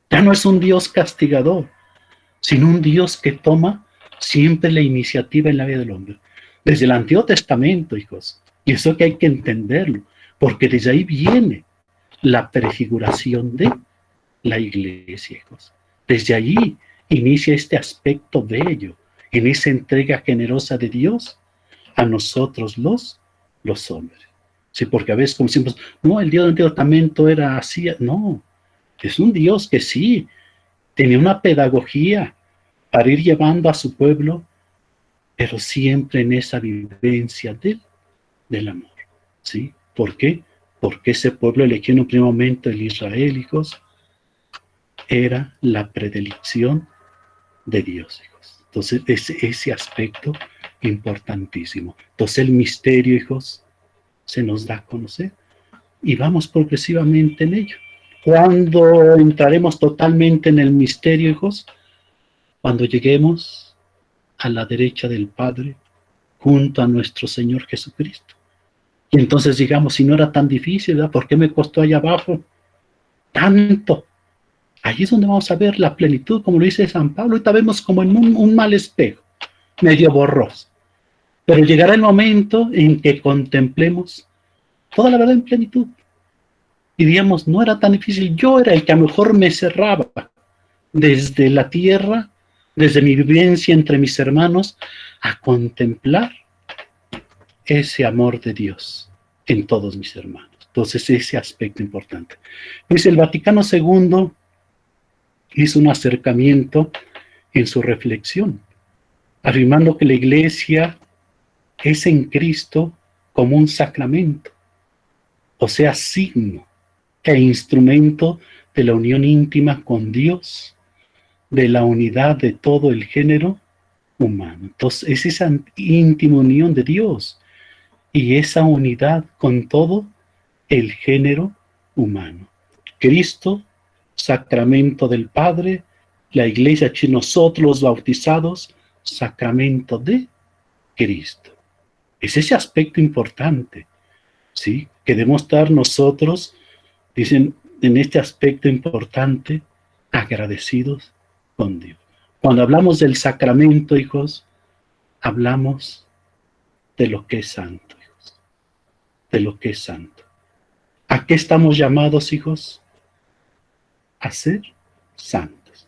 ya no es un Dios castigador, sino un Dios que toma siempre la iniciativa en la vida del hombre. Desde el Antiguo Testamento, hijos, y eso que hay que entenderlo, porque desde ahí viene la prefiguración de la iglesia, hijos. Desde allí inicia este aspecto bello, en esa entrega generosa de Dios a nosotros los hombres. Sí, porque a veces como decimos, no, el Dios del Antiguo Testamento era así. No, es un Dios que sí, tenía una pedagogía para ir llevando a su pueblo, pero siempre en esa vivencia del amor. ¿Sí? ¿Por qué? Porque ese pueblo elegido en un primer momento, el Israel, hijos, era la predilección de Dios, hijos. Entonces, ese aspecto importantísimo. Entonces, el misterio, hijos, se nos da a conocer y vamos progresivamente en ello. ¿Cuándo entraremos totalmente en el misterio, hijos? Cuando lleguemos a la derecha del Padre, junto a nuestro Señor Jesucristo. Y entonces digamos, si no era tan difícil, ¿verdad? ¿Por qué me costó allá abajo tanto? Ahí es donde vamos a ver la plenitud, como lo dice San Pablo. Ahorita vemos como en un mal espejo, medio borroso. Pero llegará el momento en que contemplemos toda la verdad en plenitud. Y digamos, no era tan difícil. Yo era el que a lo mejor me cerraba desde la tierra, desde mi vivencia entre mis hermanos, a contemplar ese amor de Dios en todos mis hermanos. Entonces, ese aspecto importante. Pues el Vaticano II hizo un acercamiento en su reflexión, afirmando que la Iglesia es en Cristo como un sacramento, o sea, signo e instrumento de la unión íntima con Dios, de la unidad de todo el género humano. Entonces, es esa íntima unión de Dios y esa unidad con todo el género humano. Cristo, sacramento del Padre, la Iglesia, nosotros los bautizados, sacramento de Cristo. Es ese aspecto importante, ¿sí? Que debemos estar nosotros, dicen, en este aspecto importante, agradecidos con Dios. Cuando hablamos del sacramento, hijos, hablamos de lo que es santo, hijos. De lo que es santo. ¿A qué estamos llamados, hijos? A ser santos.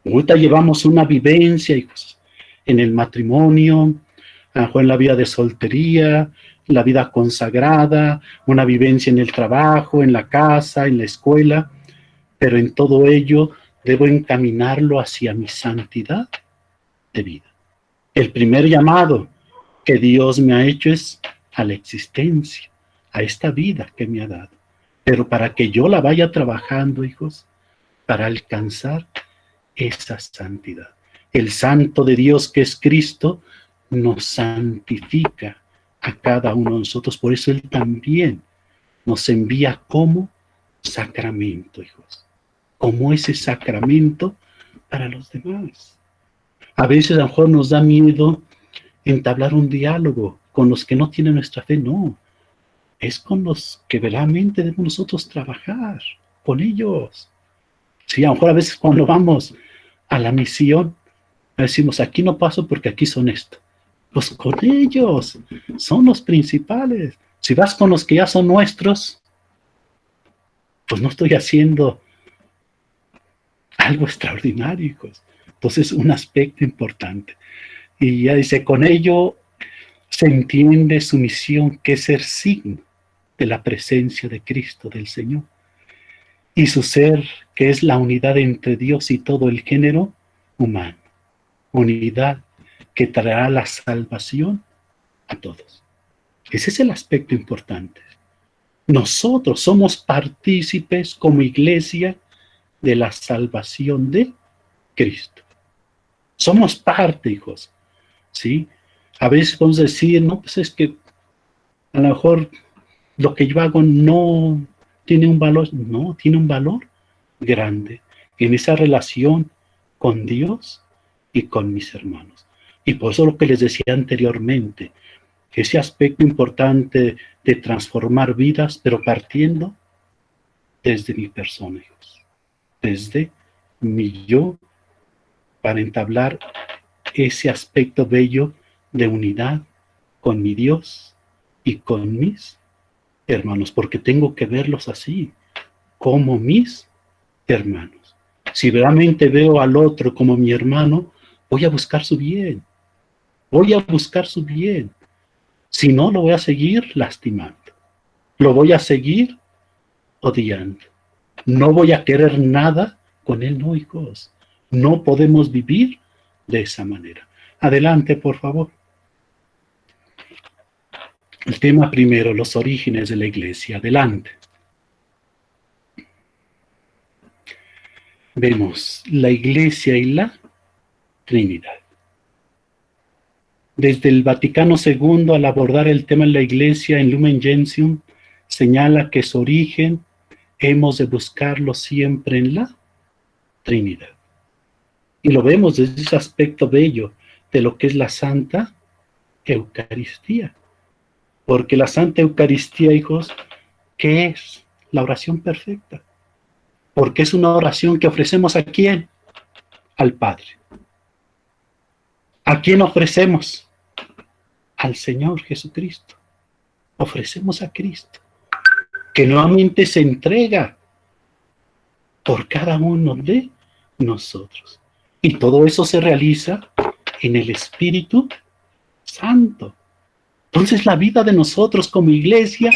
Ahorita llevamos una vivencia, hijos, en el matrimonio, en la vida de soltería, la vida consagrada, una vivencia en el trabajo, en la casa, en la escuela, pero en todo ello debo encaminarlo hacia mi santidad de vida. El primer llamado que Dios me ha hecho es a la existencia, a esta vida que me ha dado. Pero para que yo la vaya trabajando, hijos, para alcanzar esa santidad. El santo de Dios que es Cristo nos santifica a cada uno de nosotros. Por eso Él también nos envía como sacramento, hijos. Como ese sacramento para los demás. A veces a lo mejor nos da miedo entablar un diálogo con los que no tienen nuestra fe. No, es con los que verdaderamente debemos nosotros trabajar, con ellos. Sí, a lo mejor a veces cuando vamos a la misión, decimos, aquí no paso porque aquí son esto. Pues con ellos, son los principales. Si vas con los que ya son nuestros, pues no estoy haciendo algo extraordinario, hijos. Entonces, un aspecto importante. Y ya dice, con ello se entiende su misión, que es ser signo de la presencia de Cristo, del Señor. Y su ser, que es la unidad entre Dios y todo el género humano. Unidad que traerá la salvación a todos. Ese es el aspecto importante. Nosotros somos partícipes como iglesia de la salvación de Cristo. Somos parte, hijos. ¿Sí? A veces podemos decir, no, pues es que a lo mejor lo que yo hago no tiene un valor. No, tiene un valor grande en esa relación con Dios y con mis hermanos. Y por eso lo que les decía anteriormente, ese aspecto importante de transformar vidas, pero partiendo desde mi persona, hijos. Desde mi yo, para entablar ese aspecto bello de unidad con mi Dios y con mis hermanos, porque tengo que verlos así, como mis hermanos. Si realmente veo al otro como mi hermano, voy a buscar su bien. Voy a buscar su bien. Si no, lo voy a seguir lastimando. Lo voy a seguir odiando. No voy a querer nada con él, no, hijos. No podemos vivir de esa manera. Adelante, por favor. El tema primero, los orígenes de la iglesia. Adelante. Vemos la iglesia y la Trinidad. Desde el Vaticano II, al abordar el tema de la iglesia en Lumen Gentium, señala que su origen hemos de buscarlo siempre en la Trinidad. Y lo vemos desde ese aspecto bello de lo que es la Santa Eucaristía. Porque la Santa Eucaristía, hijos, ¿qué es? La oración perfecta. Porque es una oración que ofrecemos ¿a quién? Al Padre. ¿A quién ofrecemos? Al Señor Jesucristo. Ofrecemos a Cristo, que nuevamente se entrega por cada uno de nosotros. Y todo eso se realiza en el Espíritu Santo. Entonces la vida de nosotros como iglesia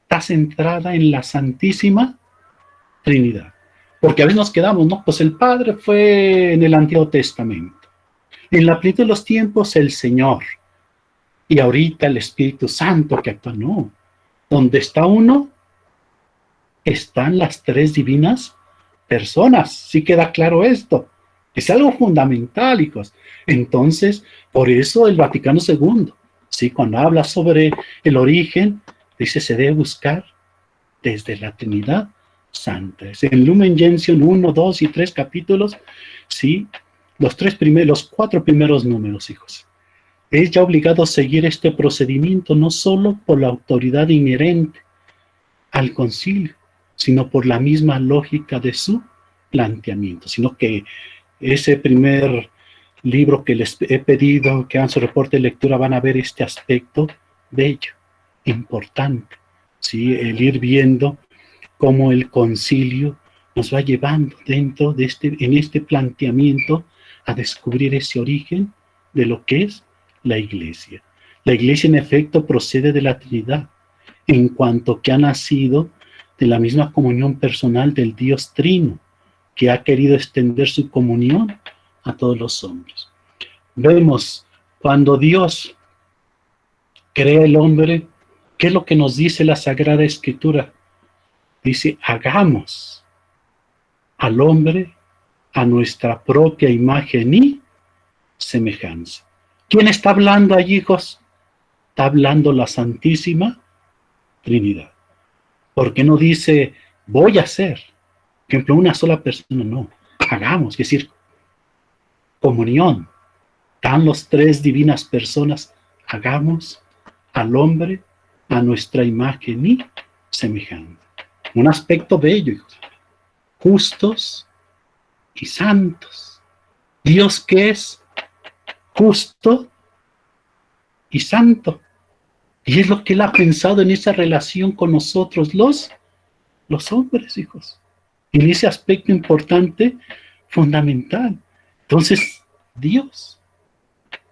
está centrada en la Santísima Trinidad. Porque a veces nos quedamos, ¿no? Pues el Padre fue en el Antiguo Testamento. En la plenitud de los tiempos el Señor. Y ahorita el Espíritu Santo que actúa. No. Donde está uno, están las tres divinas personas. Sí queda claro esto. Es algo fundamental, hijos. Entonces, por eso el Vaticano II, ¿sí? Cuando habla sobre el origen, dice se debe buscar desde la Trinidad Santa. Es en Lumen Gentium 1, 2 y 3 capítulos, ¿sí? Los 4 primeros números, hijos. Es ya obligado a seguir este procedimiento no solo por la autoridad inherente al concilio, sino por la misma lógica de su planteamiento, sino que ese primer libro que les he pedido que hagan su reporte de lectura van a ver este aspecto bello, importante, ¿sí? El ir viendo cómo el concilio nos va llevando dentro de en este planteamiento a descubrir ese origen de lo que es la iglesia. La iglesia en efecto procede de la Trinidad, en cuanto que ha nacido de la misma comunión personal del Dios Trino, que ha querido extender su comunión a todos los hombres. Vemos, cuando Dios crea el hombre, ¿qué es lo que nos dice la Sagrada Escritura? Dice, hagamos al hombre a nuestra propia imagen y semejanza. ¿Quién está hablando allí, hijos? Está hablando la Santísima Trinidad. Porque no dice, voy a hacer. Por ejemplo, una sola persona, no. Hagamos, es decir, comunión. Están los tres divinas personas. Hagamos al hombre a nuestra imagen y semejanza. Un aspecto bello, hijos. Justos y santos. Dios que es justo y santo. Y es lo que Él ha pensado en esa relación con nosotros, los hombres, hijos. En ese aspecto importante, fundamental. Entonces, Dios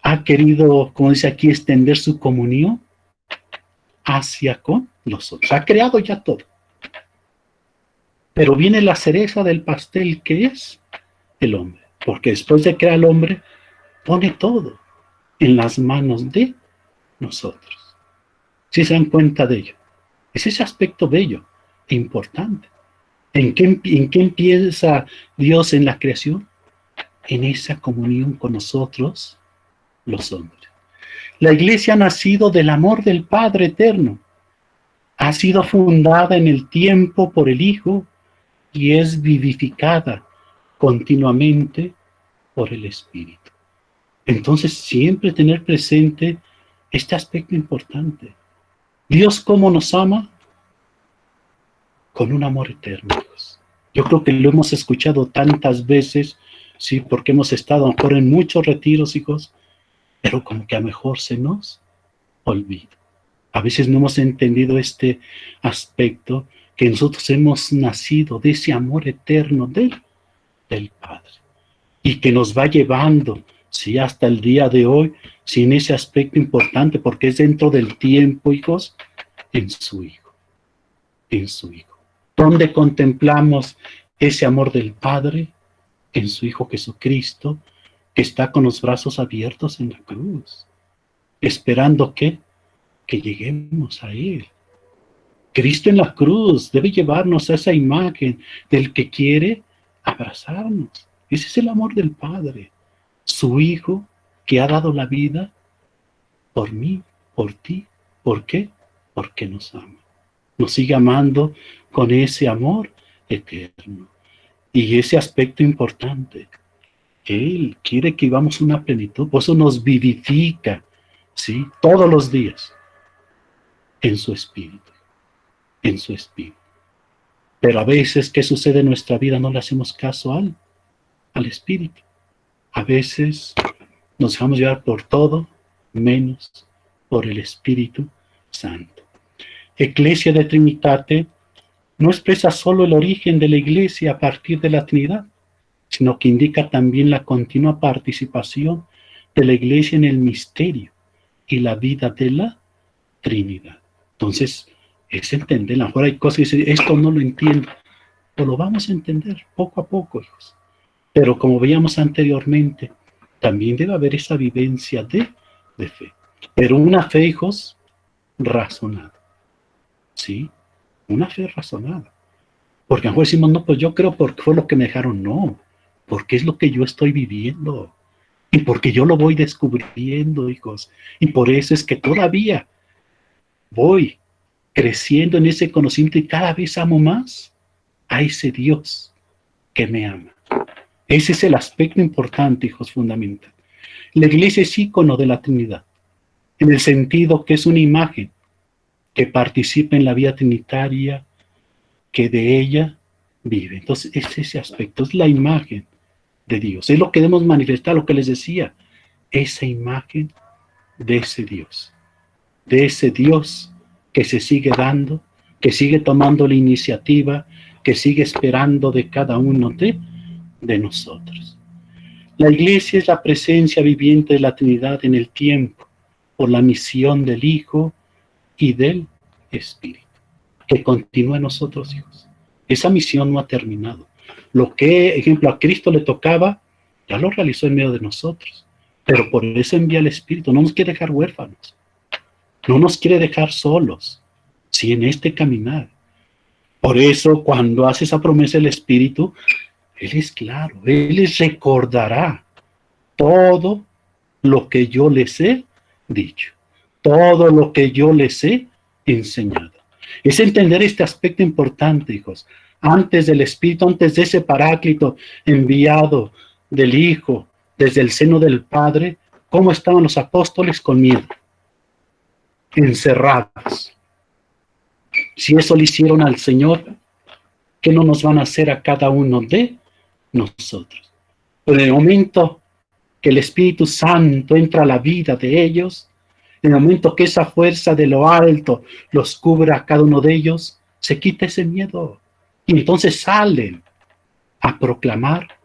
ha querido, como dice aquí, extender su comunión hacia con nosotros. Ha creado ya todo. Pero viene la cereza del pastel, que es el hombre. Porque después de crear al hombre, pone todo en las manos de nosotros. ¿Sí se dan cuenta de ello? Es ese aspecto bello e importante. ¿En qué empieza Dios en la creación? En esa comunión con nosotros, los hombres. La iglesia ha nacido del amor del Padre eterno. Ha sido fundada en el tiempo por el Hijo y es vivificada continuamente por el Espíritu. Entonces, siempre tener presente este aspecto importante. Dios, ¿cómo nos ama? Con un amor eterno, hijos. Yo creo que lo hemos escuchado tantas veces, sí, porque hemos estado a lo mejor en muchos retiros, hijos, pero como que a lo mejor se nos olvida. A veces no hemos entendido este aspecto, que nosotros hemos nacido de ese amor eterno del Padre, y que nos va llevando, sí, hasta el día de hoy, sí, en ese aspecto importante, porque es dentro del tiempo, hijos, en su Hijo, en su Hijo. ¿Dónde contemplamos ese amor del Padre? En su Hijo Jesucristo, que está con los brazos abiertos en la cruz, esperando que lleguemos a Él. Cristo en la cruz debe llevarnos a esa imagen del que quiere abrazarnos. Ese es el amor del Padre. Su Hijo que ha dado la vida por mí, por ti. ¿Por qué? Porque nos ama. Nos sigue amando con ese amor eterno. Y ese aspecto importante. Él quiere que vivamos una plenitud, por eso nos vivifica, ¿sí? Todos los días, en su espíritu, en su espíritu. Pero a veces, ¿qué sucede en nuestra vida? No le hacemos caso al espíritu. A veces nos dejamos llevar por todo, menos por el Espíritu Santo. Ecclesia de Trinitate no expresa solo el origen de la iglesia a partir de la Trinidad, sino que indica también la continua participación de la iglesia en el misterio y la vida de la Trinidad. Entonces, es entender, a lo mejor hay cosas que dicen, esto no lo entiendo, pero lo vamos a entender poco a poco, hijos. Pero como veíamos anteriormente, también debe haber esa vivencia de fe. Pero una fe, hijos, razonada. ¿Sí? Una fe razonada. Porque a lo mejor decimos, no, pues yo creo porque fue lo que me dejaron. No, porque es lo que yo estoy viviendo. Y porque yo lo voy descubriendo, hijos. Y por eso es que todavía voy creciendo en ese conocimiento y cada vez amo más a ese Dios que me ama. Ese es el aspecto importante, hijos, fundamental. La iglesia es ícono de la Trinidad, en el sentido que es una imagen que participa en la vida trinitaria, que de ella vive. Entonces, es ese aspecto, es la imagen de Dios. Es lo que debemos manifestar, lo que les decía, esa imagen de ese Dios que se sigue dando, que sigue tomando la iniciativa, que sigue esperando de cada uno de nosotros. La iglesia es la presencia viviente de la Trinidad en el tiempo, por la misión del Hijo y del Espíritu, que continúa en nosotros, hijos. Esa misión no ha terminado. Lo que, ejemplo, a Cristo le tocaba, ya lo realizó en medio de nosotros, pero por eso envía el Espíritu. No nos quiere dejar huérfanos, no nos quiere dejar solos, sí, en este caminar. Por eso, cuando hace esa promesa el Espíritu, Él es claro, Él les recordará todo lo que yo les he dicho, todo lo que yo les he enseñado. Es entender este aspecto importante, hijos. Antes del Espíritu, antes de ese Paráclito enviado del Hijo, desde el seno del Padre, ¿cómo estaban los apóstoles? Con miedo, encerrados. Si eso le hicieron al Señor, ¿qué no nos van a hacer a cada uno de nosotros? Pero en el momento que el Espíritu Santo entra a la vida de ellos, en el momento que esa fuerza de lo alto los cubra a cada uno de ellos, se quita ese miedo. Y entonces salen a proclamar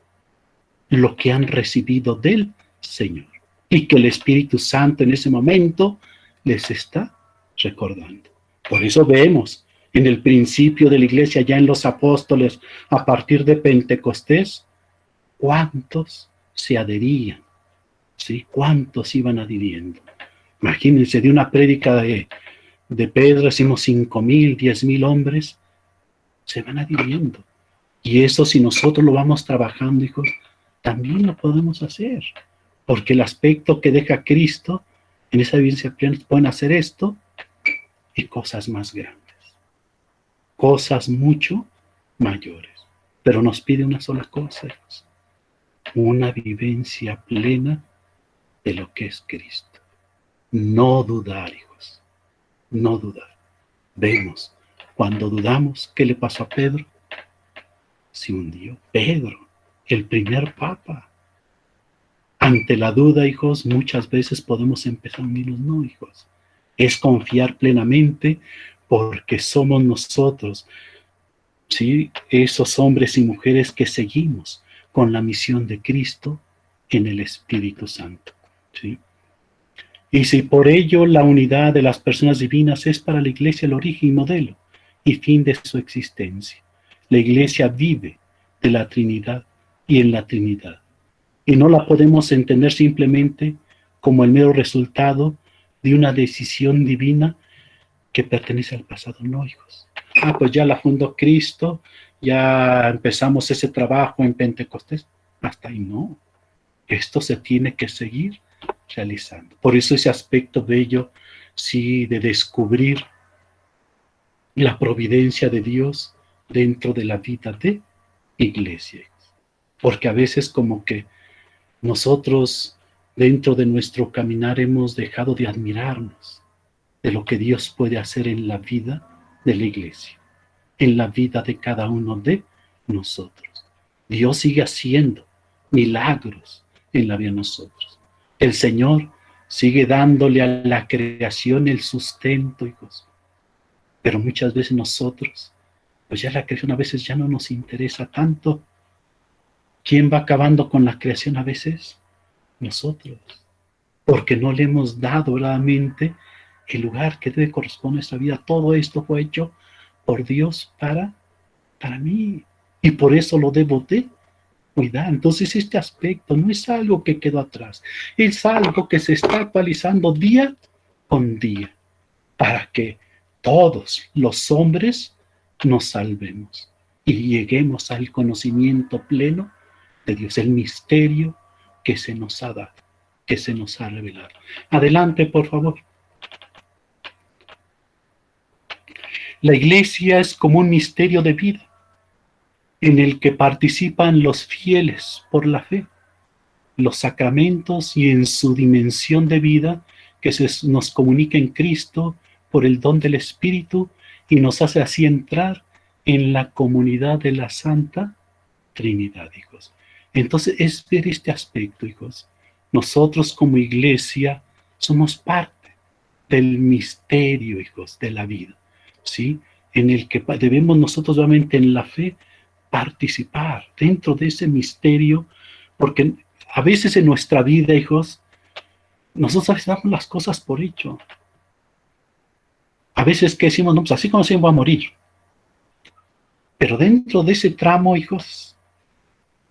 lo que han recibido del Señor. Y que el Espíritu Santo en ese momento les está recordando. Por eso vemos en el principio de la iglesia, ya en los apóstoles, a partir de Pentecostés, cuántos se adherían, ¿sí? Cuántos iban adhiriendo. Imagínense, de una prédica de Pedro, decimos 5,000, 10,000 hombres, se van adhiriendo. Y eso, si nosotros lo vamos trabajando, hijos, también lo podemos hacer. Porque el aspecto que deja Cristo en esa evidencia plena, pueden hacer esto y cosas más grandes. Cosas mucho mayores. Pero nos pide una sola cosa, hijos. Una vivencia plena de lo que es Cristo. No dudar, hijos. No dudar. Vemos, cuando dudamos, ¿qué le pasó a Pedro? Se hundió. Pedro, el primer papa. Ante la duda, hijos, muchas veces podemos empezar a unirnos. No, hijos. Es confiar plenamente porque somos nosotros, ¿sí? Esos hombres y mujeres que seguimos con la misión de Cristo en el Espíritu Santo, ¿sí? Y si por ello la unidad de las personas divinas es para la iglesia el origen y modelo y fin de su existencia. La iglesia vive de la Trinidad y en la Trinidad. Y no la podemos entender simplemente como el mero resultado de una decisión divina que pertenece al pasado. No, hijos. Pues ya la fundó Cristo, ya empezamos ese trabajo en Pentecostés. Hasta ahí no. Esto se tiene que seguir realizando. Por eso ese aspecto bello, sí, de descubrir la providencia de Dios dentro de la vida de iglesia. Porque a veces como que Nosotros, dentro de nuestro caminar, hemos dejado de admirarnos de lo que Dios puede hacer en la vida de la iglesia, en la vida de cada uno de nosotros. Dios sigue haciendo milagros en la vida de nosotros. El Señor sigue dándole a la creación el sustento, hijos. Pero muchas veces nosotros, pues ya la creación a veces ya no nos interesa tanto. ¿Quién va acabando con la creación a veces? Nosotros. Porque no le hemos dado realmente el lugar que debe corresponder a nuestra vida. Todo esto fue hecho por Dios para mí. Y por eso lo debo de cuidar. Entonces este aspecto no es algo que quedó atrás. Es algo que se está actualizando día con día. Para que todos los hombres nos salvemos. Y lleguemos al conocimiento pleno de Dios. El misterio que se nos ha dado. Que se nos ha revelado. Adelante, por favor. La iglesia es como un misterio de vida en el que participan los fieles por la fe, los sacramentos y en su dimensión de vida que nos comunica en Cristo por el don del Espíritu y nos hace así entrar en la comunidad de la Santa Trinidad, hijos. Entonces es ver este aspecto, hijos. Nosotros como iglesia somos parte del misterio, hijos, de la vida, ¿sí? En el que debemos nosotros realmente en la fe participar dentro de ese misterio, porque a veces en nuestra vida, hijos, nosotros a veces damos las cosas por hecho. A veces que decimos, no, pues así como se va a morir. Pero dentro de ese tramo, hijos,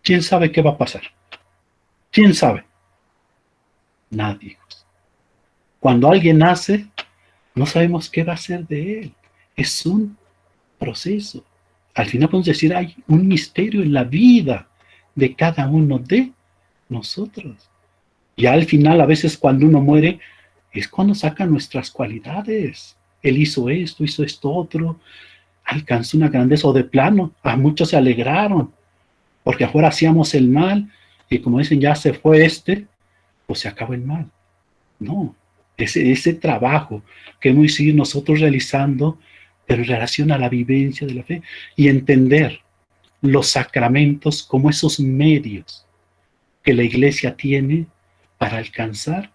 ¿quién sabe qué va a pasar? ¿Quién sabe? Nadie, hijos. Cuando alguien nace, no sabemos qué va a ser de él. Es un proceso. Al final podemos decir, hay un misterio en la vida de cada uno de nosotros. Y al final, a veces cuando uno muere, es cuando saca nuestras cualidades. Él hizo esto otro, alcanzó una grandeza, o de plano, a muchos se alegraron, porque afuera hacíamos el mal, y como dicen, ya se fue pues se acabó el mal. No, ese trabajo que hemos ido nosotros realizando, pero en relación a la vivencia de la fe, y entender los sacramentos como esos medios que la iglesia tiene para alcanzar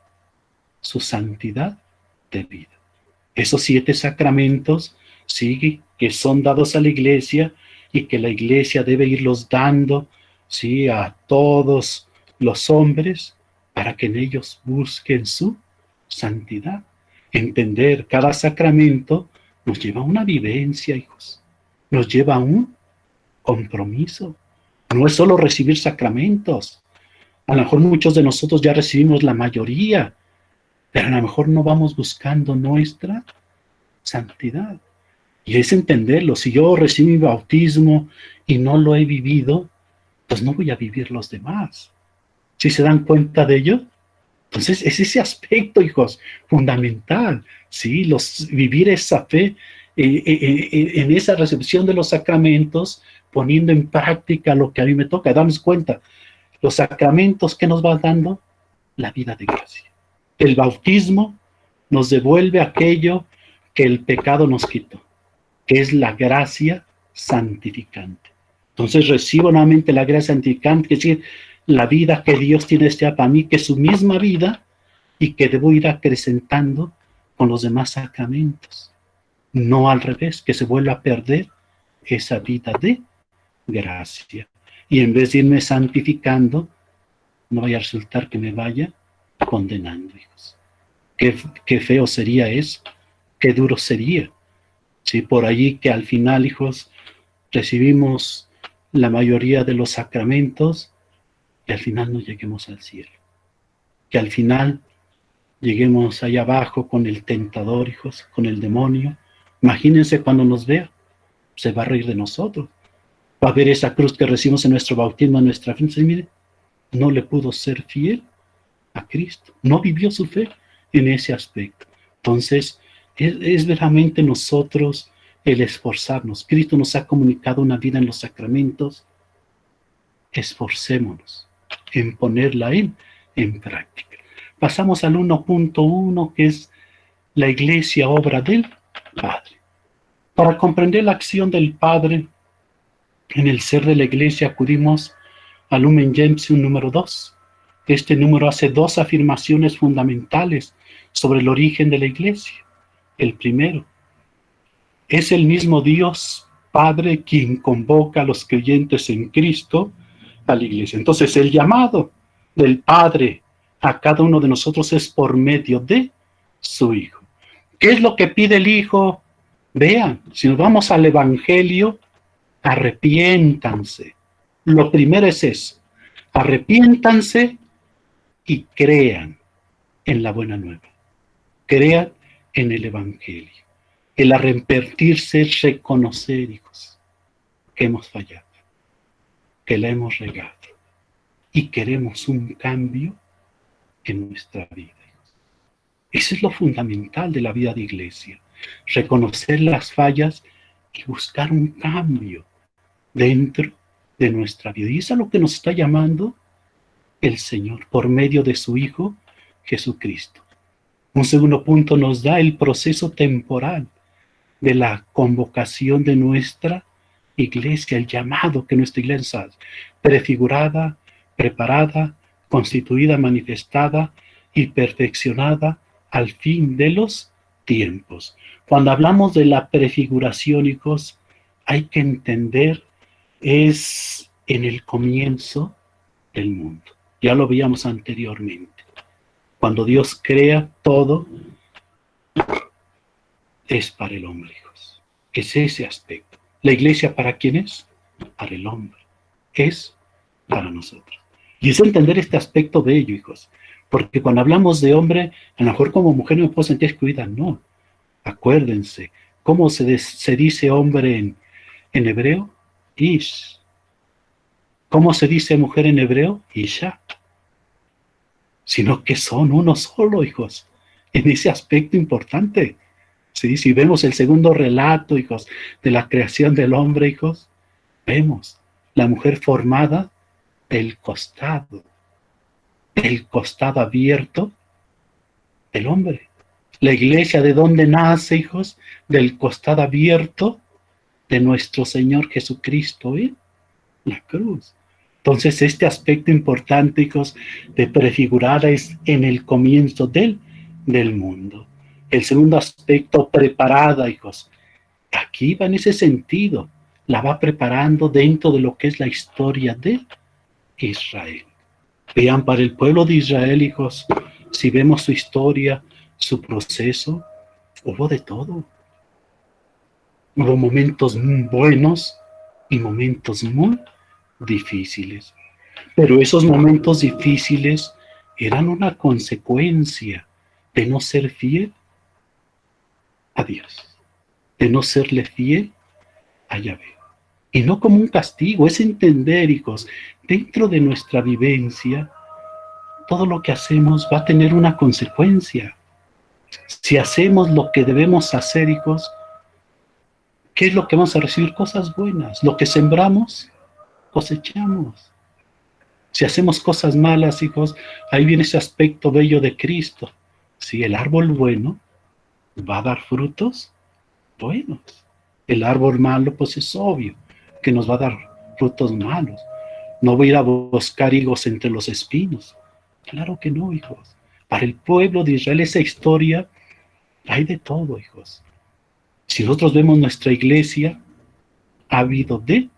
su santidad de vida. Esos 7 sacramentos, sí, que son dados a la iglesia y que la iglesia debe irlos dando, sí, a todos los hombres para que en ellos busquen su santidad. Entender cada sacramento nos lleva a una vivencia, hijos. Nos lleva a un compromiso. No es solo recibir sacramentos. A lo mejor muchos de nosotros ya recibimos la mayoría, pero a lo mejor no vamos buscando nuestra santidad. Y es entenderlo. Si yo recibí mi bautismo y no lo he vivido, pues no voy a vivir los demás. ¿Sí se dan cuenta de ello? Entonces es ese aspecto, hijos, fundamental, ¿sí? Vivir esa fe en esa recepción de los sacramentos, poniendo en práctica lo que a mí me toca. Damos cuenta, los sacramentos que nos van dando, la vida de gracia. El bautismo nos devuelve aquello que el pecado nos quitó, que es la gracia santificante. Entonces recibo nuevamente la gracia santificante, que es decir, la vida que Dios tiene para mí, que es su misma vida, y que debo ir acrecentando con los demás sacramentos. No al revés, que se vuelva a perder esa vida de gracia. Y en vez de irme santificando, no vaya a resultar que me vaya condenando, hijos. Qué feo sería eso, qué duro sería. Sí, por allí que al final, hijos, recibimos la mayoría de los sacramentos y al final no lleguemos al cielo. Que al final lleguemos allá abajo con el tentador, hijos, con el demonio. Imagínense cuando nos vea, se va a reír de nosotros. Va a ver esa cruz que recibimos en nuestro bautismo, en nuestra fe. Entonces, mire, no le pudo ser fiel a Cristo. No vivió su fe en ese aspecto. Entonces, es verdaderamente nosotros el esforzarnos. Cristo nos ha comunicado una vida en los sacramentos. Esforcémonos en ponerla en práctica. Pasamos al 1.1, que es la iglesia, obra del Padre. Para comprender la acción del Padre en el ser de la iglesia, acudimos al Lumen Gentium número 2. Este número hace dos afirmaciones fundamentales sobre el origen de la iglesia. El primero, es el mismo Dios Padre quien convoca a los creyentes en Cristo a la iglesia. Entonces, el llamado del Padre a cada uno de nosotros es por medio de su Hijo. ¿Qué es lo que pide el Hijo? Vean, si nos vamos al Evangelio, arrepiéntanse. Lo primero es eso, arrepiéntanse y crean en la buena nueva. Crean en el Evangelio. El arrepentirse es reconocer, hijos, que hemos fallado, que la hemos regado y queremos un cambio en nuestra vida. Eso es lo fundamental de la vida de iglesia, reconocer las fallas y buscar un cambio dentro de nuestra vida. Y eso es lo que nos está llamando el Señor por medio de su Hijo Jesucristo. Un segundo punto nos da el proceso temporal de la convocación de nuestra iglesia, el llamado que nuestra iglesia hace, prefigurada, preparada, constituida, manifestada y perfeccionada al fin de los tiempos. Cuando hablamos de la prefiguración, hijos, hay que entender, es en el comienzo del mundo. Ya lo veíamos anteriormente. Cuando Dios crea todo, es para el hombre, hijos. Es ese aspecto. ¿La iglesia para quién es? Para el hombre. Es para nosotros. Y es entender este aspecto bello, hijos. Porque cuando hablamos de hombre, a lo mejor como mujer no me puedo sentir excluida. No. Acuérdense. ¿Cómo se dice hombre en hebreo? Ish. ¿Cómo se dice mujer en hebreo? Isha. Sino que son uno solo, hijos. En ese aspecto importante. ¿Sí? Si vemos el segundo relato, hijos, de la creación del hombre, hijos, vemos la mujer formada del costado abierto del hombre. La iglesia, ¿de dónde nace, hijos? Del costado abierto de nuestro Señor Jesucristo en la cruz. Entonces, este aspecto importante, hijos, de prefigurada es en el comienzo del mundo. El segundo aspecto, preparada, hijos. Aquí va en ese sentido. La va preparando dentro de lo que es la historia de Israel. Vean, para el pueblo de Israel, hijos, si vemos su historia, su proceso, hubo de todo. Hubo momentos muy buenos y momentos muy difíciles. Pero esos momentos difíciles eran una consecuencia de no ser fiel a Dios, de no serle fiel a Yahvé. Y no como un castigo, es entender, hijos, dentro de nuestra vivencia, todo lo que hacemos va a tener una consecuencia. Si hacemos lo que debemos hacer, hijos, ¿qué es lo que vamos a recibir? Cosas buenas. Lo que sembramos, cosechamos. Si hacemos cosas malas, hijos, ahí viene ese aspecto bello de Cristo. Si el árbol bueno va a dar frutos buenos. El árbol malo, pues es obvio que nos va a dar frutos malos. No voy a ir a buscar higos entre los espinos. Claro que no, hijos. Para el pueblo de Israel esa historia hay de todo, hijos. Si nosotros vemos nuestra iglesia, ha habido de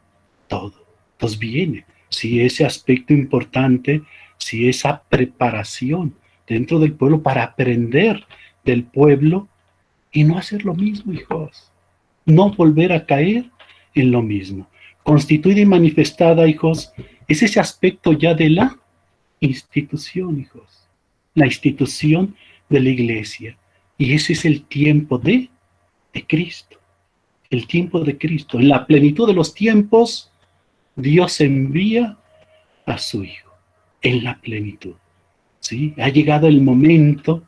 todo. Entonces viene, si ese aspecto importante, si esa preparación dentro del pueblo para aprender del pueblo y no hacer lo mismo, hijos. No volver a caer en lo mismo. Constituida y manifestada, hijos, es ese aspecto ya de la institución, hijos. La institución de la iglesia. Y ese es el tiempo de Cristo. El tiempo de Cristo. En la plenitud de los tiempos, Dios envía a su Hijo. En la plenitud. ¿Sí? Ha llegado el momento,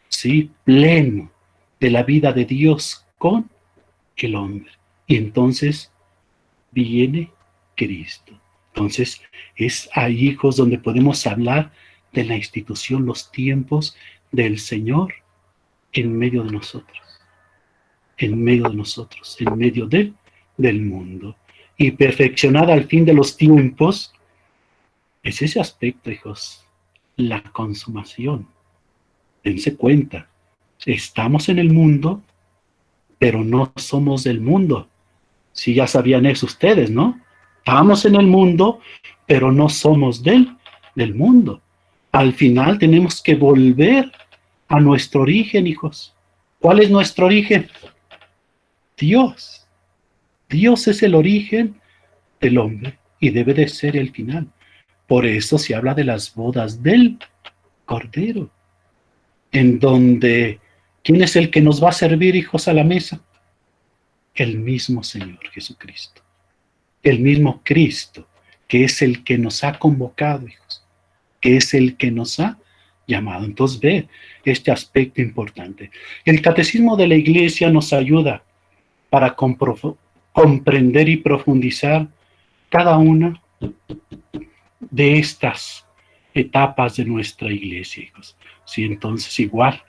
¿sí?, pleno de la vida de Dios con el hombre. Y entonces viene Cristo. Entonces, es ahí, hijos, donde podemos hablar de la institución, los tiempos del Señor en medio de nosotros, en medio de nosotros, en medio del mundo. Y perfeccionada al fin de los tiempos, es ese aspecto, hijos, la consumación. Dense cuenta, estamos en el mundo, pero no somos del mundo. Si ya sabían eso ustedes, ¿no? Estamos en el mundo, pero no somos del mundo. Al final tenemos que volver a nuestro origen, hijos. ¿Cuál es nuestro origen? Dios. Dios es el origen del hombre y debe de ser el final. Por eso se habla de las bodas del Cordero, en donde, ¿quién es el que nos va a servir, hijos, a la mesa? El mismo Señor Jesucristo. El mismo Cristo, que es el que nos ha convocado, hijos, que es el que nos ha llamado. Entonces, ve este aspecto importante. El catecismo de la Iglesia nos ayuda para comprender y profundizar cada una de estas etapas de nuestra Iglesia, hijos. Sí, entonces igual,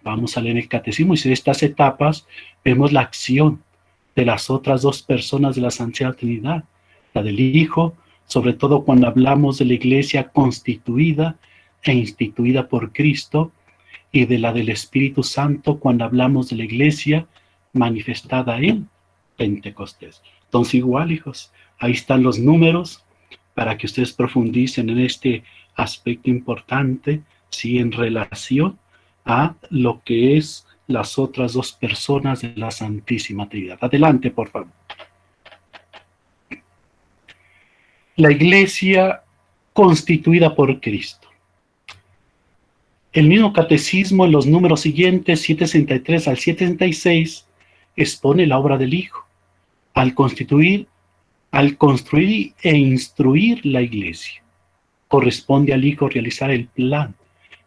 vamos a leer el catecismo y en estas etapas vemos la acción de las otras dos personas de la Santísima Trinidad, la del Hijo, sobre todo cuando hablamos de la Iglesia constituida e instituida por Cristo, y de la del Espíritu Santo cuando hablamos de la Iglesia manifestada en Pentecostés. Entonces igual, hijos, ahí están los números para que ustedes profundicen en este aspecto importante, sí, en relación a lo que es las otras dos personas de la Santísima Trinidad. Adelante, por favor. La Iglesia constituida por Cristo. El mismo catecismo en los números siguientes, 763 al 766, expone la obra del Hijo al construir e instruir la Iglesia. Corresponde al Hijo realizar el plan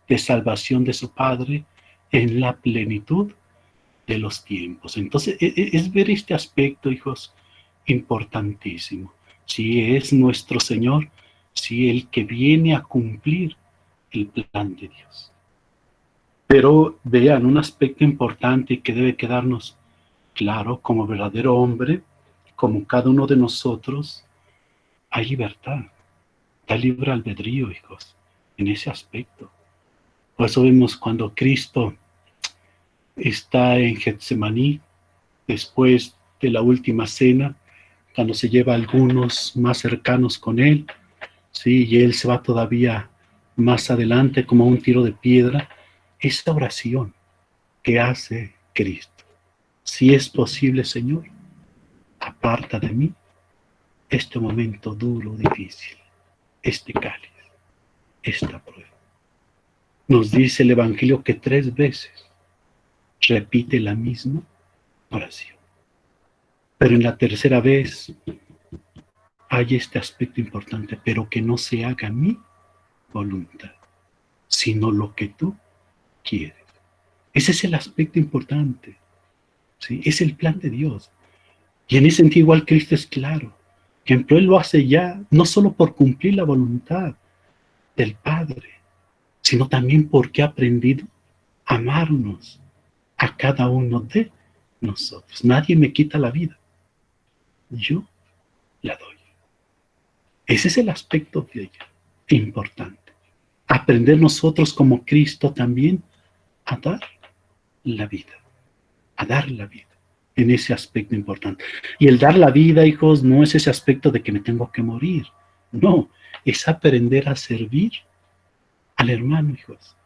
de salvación de su Padre en la plenitud de los tiempos. Entonces, es ver este aspecto, hijos, importantísimo. Si es nuestro Señor, si el que viene a cumplir el plan de Dios. Pero vean, un aspecto importante que debe quedarnos claro, como verdadero hombre, como cada uno de nosotros, hay libertad, hay libre albedrío, hijos, en ese aspecto. Por eso vemos cuando Cristo está en Getsemaní, después de la última cena, cuando se lleva a algunos más cercanos con él, sí, y él se va todavía más adelante como un tiro de piedra, esa oración que hace Cristo. Si es posible, Señor, aparta de mí este momento duro, difícil, este cáliz, esta prueba. Nos dice el Evangelio que 3 veces repite la misma oración. Pero en la tercera vez hay este aspecto importante, pero que no se haga mi voluntad, sino lo que tú quieres. Ese es el aspecto importante, ¿sí? Es el plan de Dios. Y en ese sentido igual Cristo es claro, que Él lo hace ya, no solo por cumplir la voluntad del Padre, sino también porque ha aprendido a amarnos a cada uno de nosotros. Nadie me quita la vida, yo la doy. Ese es el aspecto de ella, importante. Aprender nosotros como Cristo también a dar la vida, a dar la vida, en ese aspecto importante. Y el dar la vida, hijos, no es ese aspecto de que me tengo que morir, no, es aprender a servir al hermano, hijos,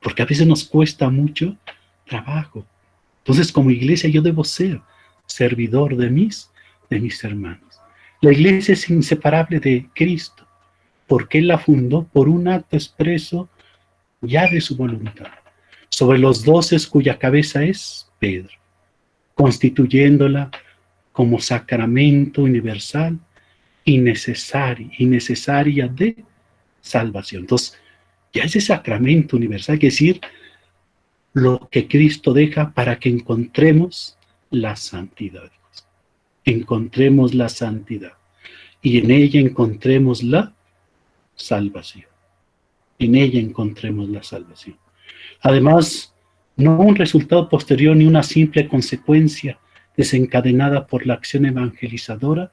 porque a veces nos cuesta mucho trabajo. Entonces, como iglesia, yo debo ser servidor de mis hermanos. La iglesia es inseparable de Cristo, porque Él la fundó por un acto expreso ya de su voluntad, sobre los 12 cuya cabeza es Pedro, constituyéndola como sacramento universal y necesaria de salvación. Entonces, ya ese sacramento universal, es decir, lo que Cristo deja para que encontremos la santidad. Encontremos la santidad. y en ella encontremos la salvación. En ella encontremos la salvación. Además, no un resultado posterior ni una simple consecuencia desencadenada por la acción evangelizadora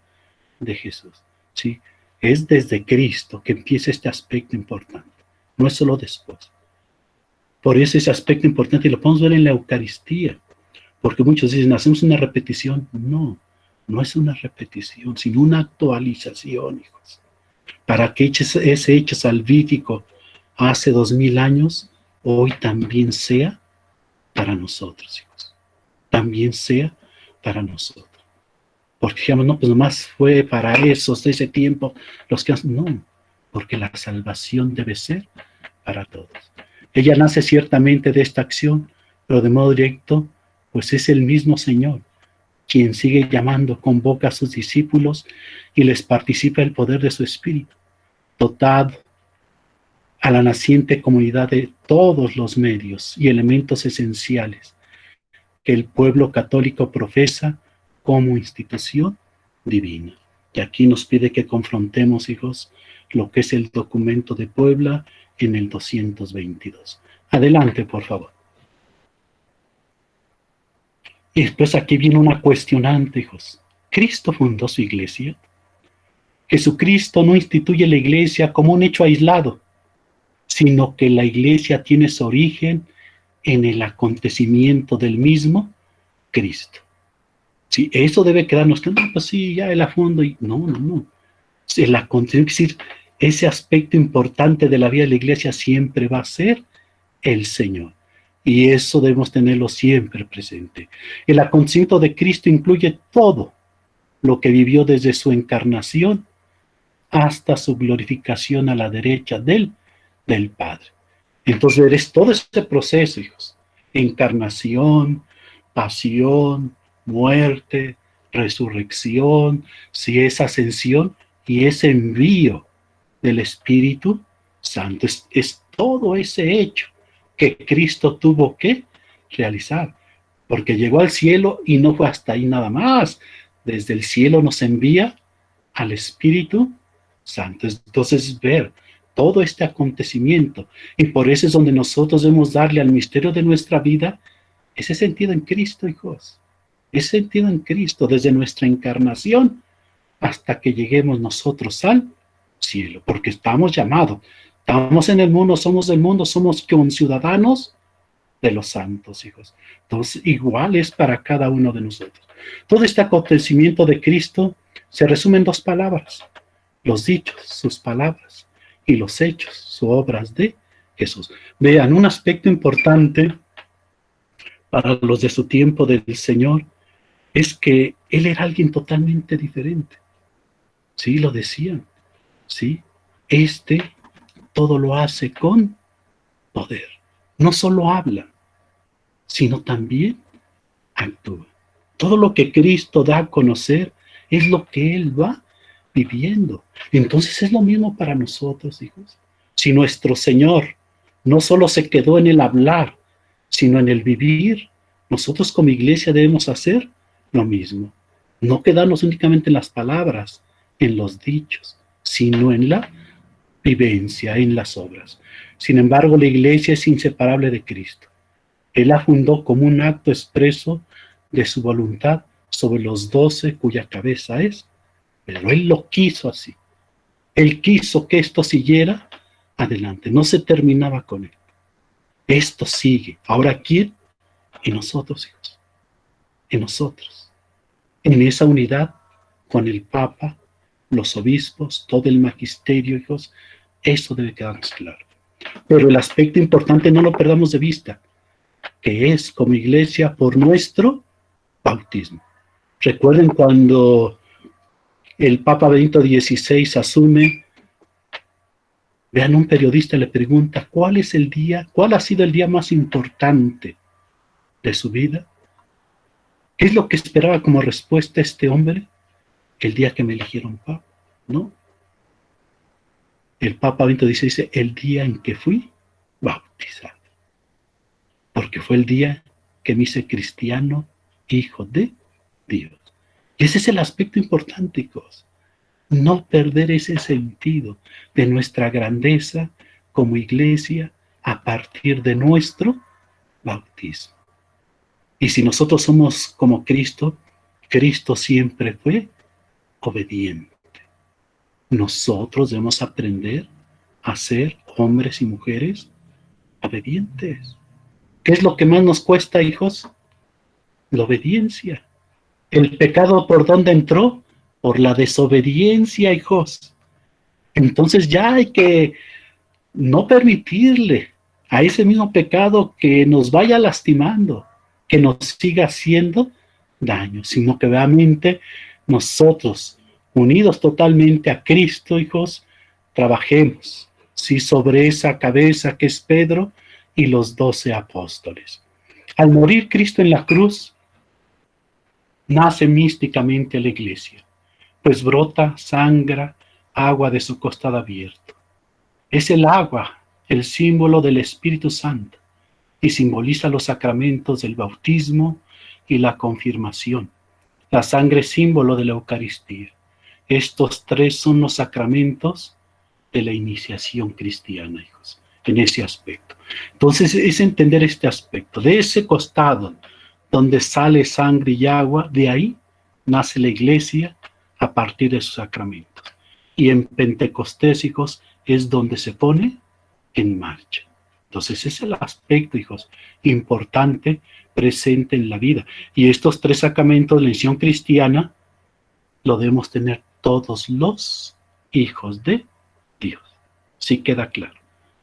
de Jesús. ¿Sí? Es desde Cristo que empieza este aspecto importante, no es solo después. Por eso ese aspecto importante lo podemos ver en la Eucaristía, porque muchos dicen, hacemos una repetición. No, no es una repetición, sino una actualización, hijos. Para que ese hecho salvífico hace 2000 años, hoy también sea para nosotros, hijos. También sea para nosotros. Porque digamos, no, pues nomás fue para esos de ese tiempo, los que hacen, no, porque la salvación debe ser para todos. Ella nace ciertamente de esta acción, pero de modo directo, pues es el mismo Señor, quien sigue llamando, convoca a sus discípulos y les participa el poder de su Espíritu, dotado a la naciente comunidad de todos los medios y elementos esenciales que el pueblo católico profesa como institución divina. Y aquí nos pide que confrontemos, hijos, lo que es el documento de Puebla en el 222. Adelante, por favor. Y después aquí viene una cuestionante, hijos. ¿Cristo fundó su iglesia? Jesucristo no instituye la iglesia como un hecho aislado, sino que la iglesia tiene su origen en el acontecimiento del mismo Cristo. Sí, eso debe quedarnos claro. No, pues sí, ya el afundo. No. El acontecimiento, es decir, ese aspecto importante de la vida de la iglesia siempre va a ser el Señor. Y eso debemos tenerlo siempre presente. El acontecimiento de Cristo incluye todo lo que vivió desde su encarnación hasta su glorificación a la derecha del Padre. Entonces es todo ese proceso, hijos. Encarnación, pasión, muerte, resurrección, si es ascensión y ese envío del Espíritu Santo. Es todo ese hecho que Cristo tuvo que realizar, porque llegó al cielo y no fue hasta ahí nada más. Desde el cielo nos envía al Espíritu Santo. Entonces ver todo este acontecimiento, y por eso es donde nosotros debemos darle al misterio de nuestra vida ese sentido en Cristo, hijos. Ese sentido en Cristo, desde nuestra encarnación hasta que lleguemos nosotros al cielo, porque estamos llamados, estamos en el mundo, somos del mundo, somos conciudadanos de los santos, hijos. Entonces, igual es para cada uno de nosotros. Todo este acontecimiento de Cristo se resume en 2 palabras: los dichos, sus palabras, y los hechos, sus obras de Jesús. Vean, un aspecto importante para los de su tiempo del Señor es que Él era alguien totalmente diferente. Sí, lo decían. Sí, todo lo hace con poder. No solo habla, sino también actúa. Todo lo que Cristo da a conocer es lo que Él va viviendo. Entonces es lo mismo para nosotros, hijos. Si nuestro Señor no solo se quedó en el hablar, sino en el vivir, nosotros como iglesia debemos hacer lo mismo. No quedarnos únicamente en las palabras, en los dichos, sino en la vivencia, en las obras. Sin embargo, la iglesia es inseparable de Cristo. Él la fundó como un acto expreso de su voluntad sobre los 12 cuya cabeza es, pero Él lo quiso así. Él quiso que esto siguiera adelante, no se terminaba con Él. Esto sigue. ¿Ahora quién? En nosotros, hijos. En nosotros. En esa unidad con el Papa, los obispos, todo el magisterio, hijos. Eso debe quedarnos claro. Pero el aspecto importante no lo perdamos de vista, que es como iglesia por nuestro bautismo. Recuerden cuando el Papa Benito XVI asume, vean, un periodista le pregunta, ¿cuál ha sido el día más importante de su vida? ¿Qué es lo que esperaba como respuesta este hombre? El día que me eligieron Papa, ¿no? El Papa Benito XVI dice, el día en que fui bautizado. Porque fue el día que me hice cristiano, hijo de Dios. Y ese es el aspecto importante, hijos. no perder ese sentido de nuestra grandeza como iglesia a partir de nuestro bautismo. Y si nosotros somos como Cristo, Cristo siempre fue obediente. Nosotros debemos aprender a ser hombres y mujeres obedientes. ¿Qué es lo que más nos cuesta, hijos? La obediencia. ¿El pecado por dónde entró? Por la desobediencia, hijos. Entonces ya hay que no permitirle a ese mismo pecado que nos vaya lastimando, que nos siga haciendo daño, sino que realmente nosotros, unidos totalmente a Cristo, hijos, trabajemos, sí, sobre esa cabeza que es Pedro y los 12 apóstoles. Al morir Cristo en la cruz, nace místicamente la iglesia, pues brota, sangra, agua de su costado abierto. Es el agua, el símbolo del Espíritu Santo, y simboliza los sacramentos del bautismo y la confirmación. La sangre es símbolo de la Eucaristía. Estos tres son los sacramentos de la iniciación cristiana, hijos, en ese aspecto. Entonces es entender este aspecto. De ese costado donde sale sangre y agua, de ahí nace la iglesia a partir de sus sacramentos. Y en Pentecostés, hijos, es donde se pone en marcha. Entonces ese es el aspecto, hijos, importante, presente en la vida. Y estos tres sacramentos de la iniciación cristiana lo debemos tener todos los hijos de Dios. Sí queda claro.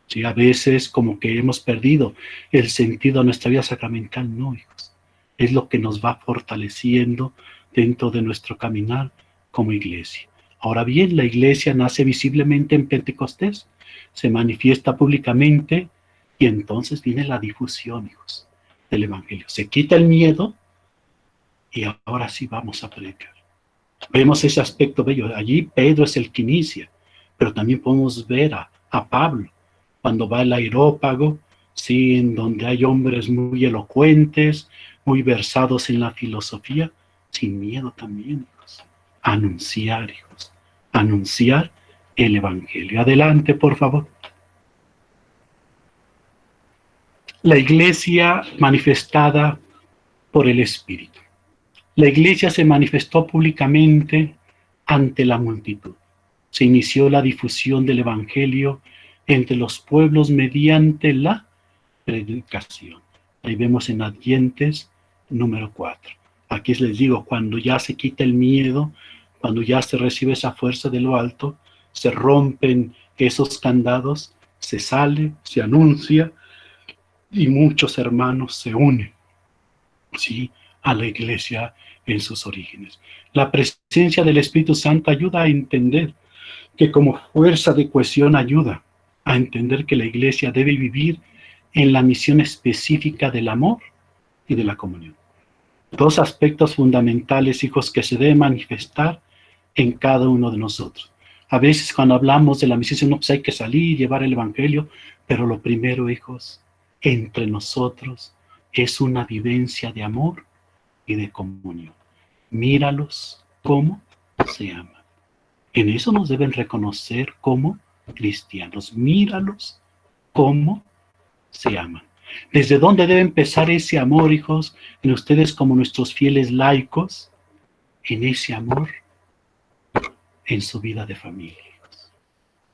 Sí, a veces como que hemos perdido el sentido de nuestra vida sacramental. No, hijos. Es lo que nos va fortaleciendo dentro de nuestro caminar como iglesia. Ahora bien, la iglesia nace visiblemente en Pentecostés, se manifiesta públicamente y entonces viene la difusión, hijos, del Evangelio. Se quita el miedo y ahora sí vamos a predicar. Vemos ese aspecto bello. Allí Pedro es el que inicia, pero también podemos ver a Pablo cuando va al Areópago, sí, en donde hay hombres muy elocuentes, muy versados en la filosofía, sin miedo también, hijos. Anunciar, hijos. Anunciar el Evangelio. Adelante, por favor. La iglesia manifestada por el Espíritu. La iglesia se manifestó públicamente ante la multitud. Se inició la difusión del Evangelio entre los pueblos mediante la predicación. Ahí vemos en Adyentes número 4. Aquí les digo, cuando ya se quita el miedo, cuando ya se recibe esa fuerza de lo alto, se rompen esos candados, se sale, se anuncia y muchos hermanos se unen, ¿sí?, a la iglesia en sus orígenes. La presencia del Espíritu Santo ayuda a entender que como fuerza de cohesión ayuda a entender que la iglesia debe vivir en la misión específica del amor y de la comunión. Dos aspectos fundamentales, hijos, que se deben manifestar en cada uno de nosotros. A veces cuando hablamos de la misión, no, pues hay que salir, llevar el Evangelio, pero lo primero, hijos, entre nosotros es una vivencia de amor y de comunión. Míralos cómo se aman. En eso nos deben reconocer como cristianos. Míralos cómo se aman. ¿Desde dónde debe empezar ese amor, hijos? En ustedes como nuestros fieles laicos, en ese amor, en su vida de familia.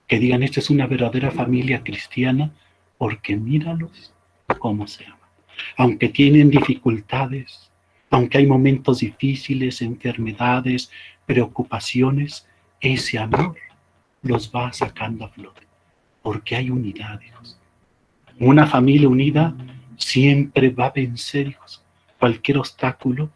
Que digan, esta es una verdadera familia cristiana, porque míralos cómo se aman. Aunque tienen dificultades, aunque hay momentos difíciles, enfermedades, preocupaciones, ese amor los va sacando a flote, porque hay unidad, hijos. Una familia unida siempre va a vencer, hijos, cualquier obstáculo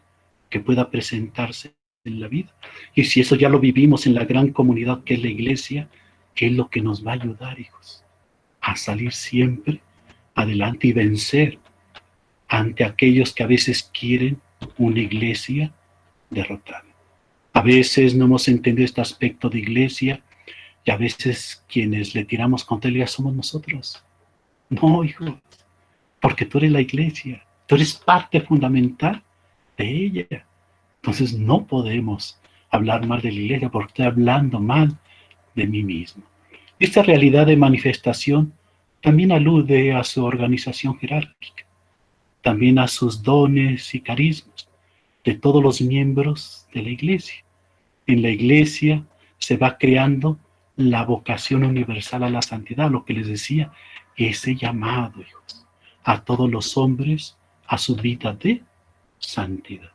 que pueda presentarse en la vida. Y si eso ya lo vivimos en la gran comunidad que es la iglesia, ¿qué es lo que nos va a ayudar, hijos? A salir siempre adelante y vencer ante aquellos que a veces quieren una iglesia derrotada. A veces no hemos entendido este aspecto de iglesia y a veces quienes le tiramos contra ella somos nosotros. No, hijo, porque tú eres la iglesia, tú eres parte fundamental de ella. Entonces no podemos hablar mal de la iglesia porque estoy hablando mal de mí mismo. Esta realidad de manifestación también alude a su organización jerárquica, también a sus dones y carismas de todos los miembros de la iglesia. En la iglesia se va creando la vocación universal a la santidad, lo que les decía, ese llamado, hijos, a todos los hombres a su vida de santidad.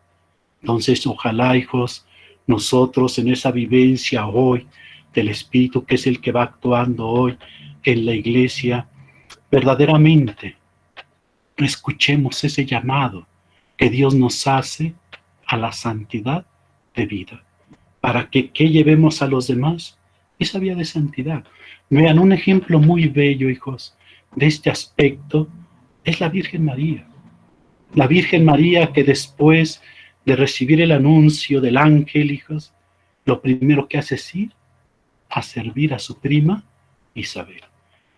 Entonces, ojalá, hijos, nosotros en esa vivencia hoy del Espíritu, que es el que va actuando hoy en la iglesia, verdaderamente escuchemos ese llamado que Dios nos hace a la santidad de vida, para que llevemos a los demás esa vía de santidad. Vean, un ejemplo muy bello, hijos, de este aspecto es la Virgen María. La Virgen María, que después de recibir el anuncio del ángel, hijos, lo primero que hace es ir a servir a su prima Isabel.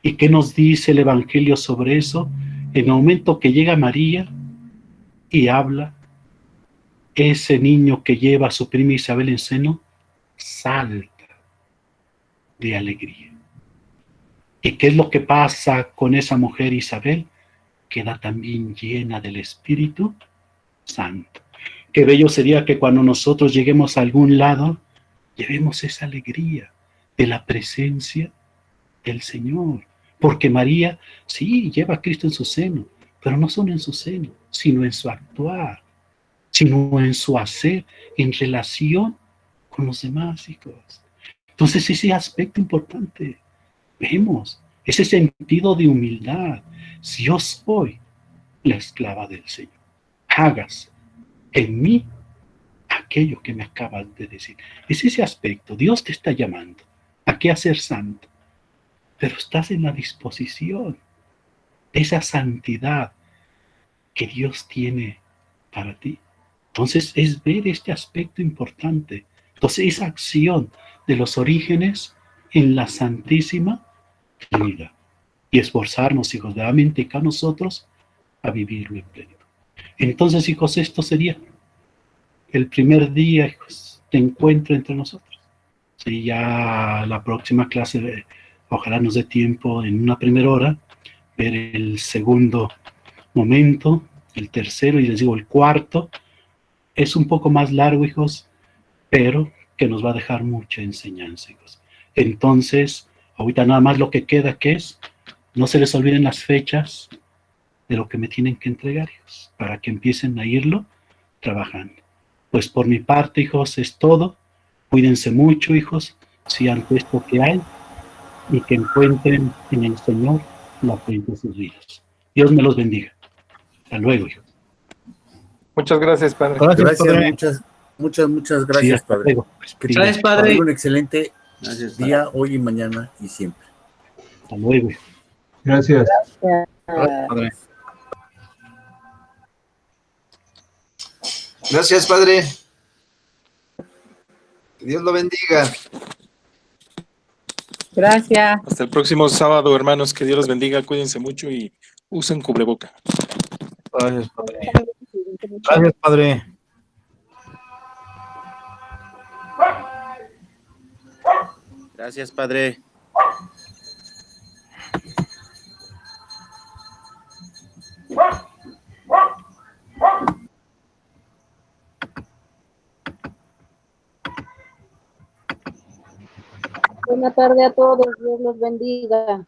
¿Y qué nos dice el Evangelio sobre eso? En el momento que llega María y habla, ese niño que lleva a su prima Isabel en seno salta de alegría. ¿Y qué es lo que pasa con esa mujer Isabel? Queda también llena del Espíritu Santo. Qué bello sería que cuando nosotros lleguemos a algún lado, llevemos esa alegría de la presencia del Señor. Porque María, sí, lleva a Cristo en su seno, pero no solo en su seno, sino en su actuar, sino en su hacer, en relación con los demás, hijos. Entonces, ese aspecto importante, vemos, ese sentido de humildad. Si yo soy la esclava del Señor, hagas en mí aquello que me acabas de decir. Es ese aspecto. Dios te está llamando a qué hacer santo, pero estás en la disposición de esa santidad que Dios tiene para ti. Entonces es ver este aspecto importante. Entonces esa acción de los orígenes en la Santísima Trinidad y esforzarnos, hijos, realmente a nosotros a vivirlo en plenitud. Entonces, hijos, esto sería el primer día, hijos, de encuentro entre nosotros. Sí, ya la próxima clase, ojalá nos dé tiempo en una primera hora, ver el segundo momento, el tercero y les digo el cuarto. Es un poco más largo, hijos, pero que nos va a dejar mucha enseñanza, hijos. Entonces, ahorita nada más lo que queda que es, no se les olviden las fechas de lo que me tienen que entregar, hijos, para que empiecen a irlo trabajando. Pues por mi parte, hijos, es todo. Cuídense mucho, hijos, sigan esto que hay y que encuentren en el Señor la plenitud de sus vidas. Dios me los bendiga. Hasta luego, hijos. Muchas gracias, Padre. Gracias, padre. Muchas gracias, hasta Padre. luego. Gracias, Padre. Un excelente día hoy y mañana y siempre. Hasta luego. Gracias. Gracias, padre. Gracias, Padre. Que Dios lo bendiga. Gracias. Hasta el próximo sábado, hermanos. Que Dios los bendiga. Cuídense mucho y usen cubreboca. Gracias, padre. Gracias, padre. Gracias, Padre. Buenas tardes a todos. Dios los bendiga.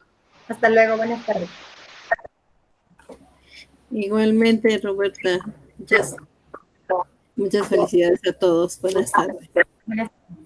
Hasta luego. Buenas tardes. Igualmente, Roberta. Muchas felicidades a todos. Buenas tardes. Buenas tardes.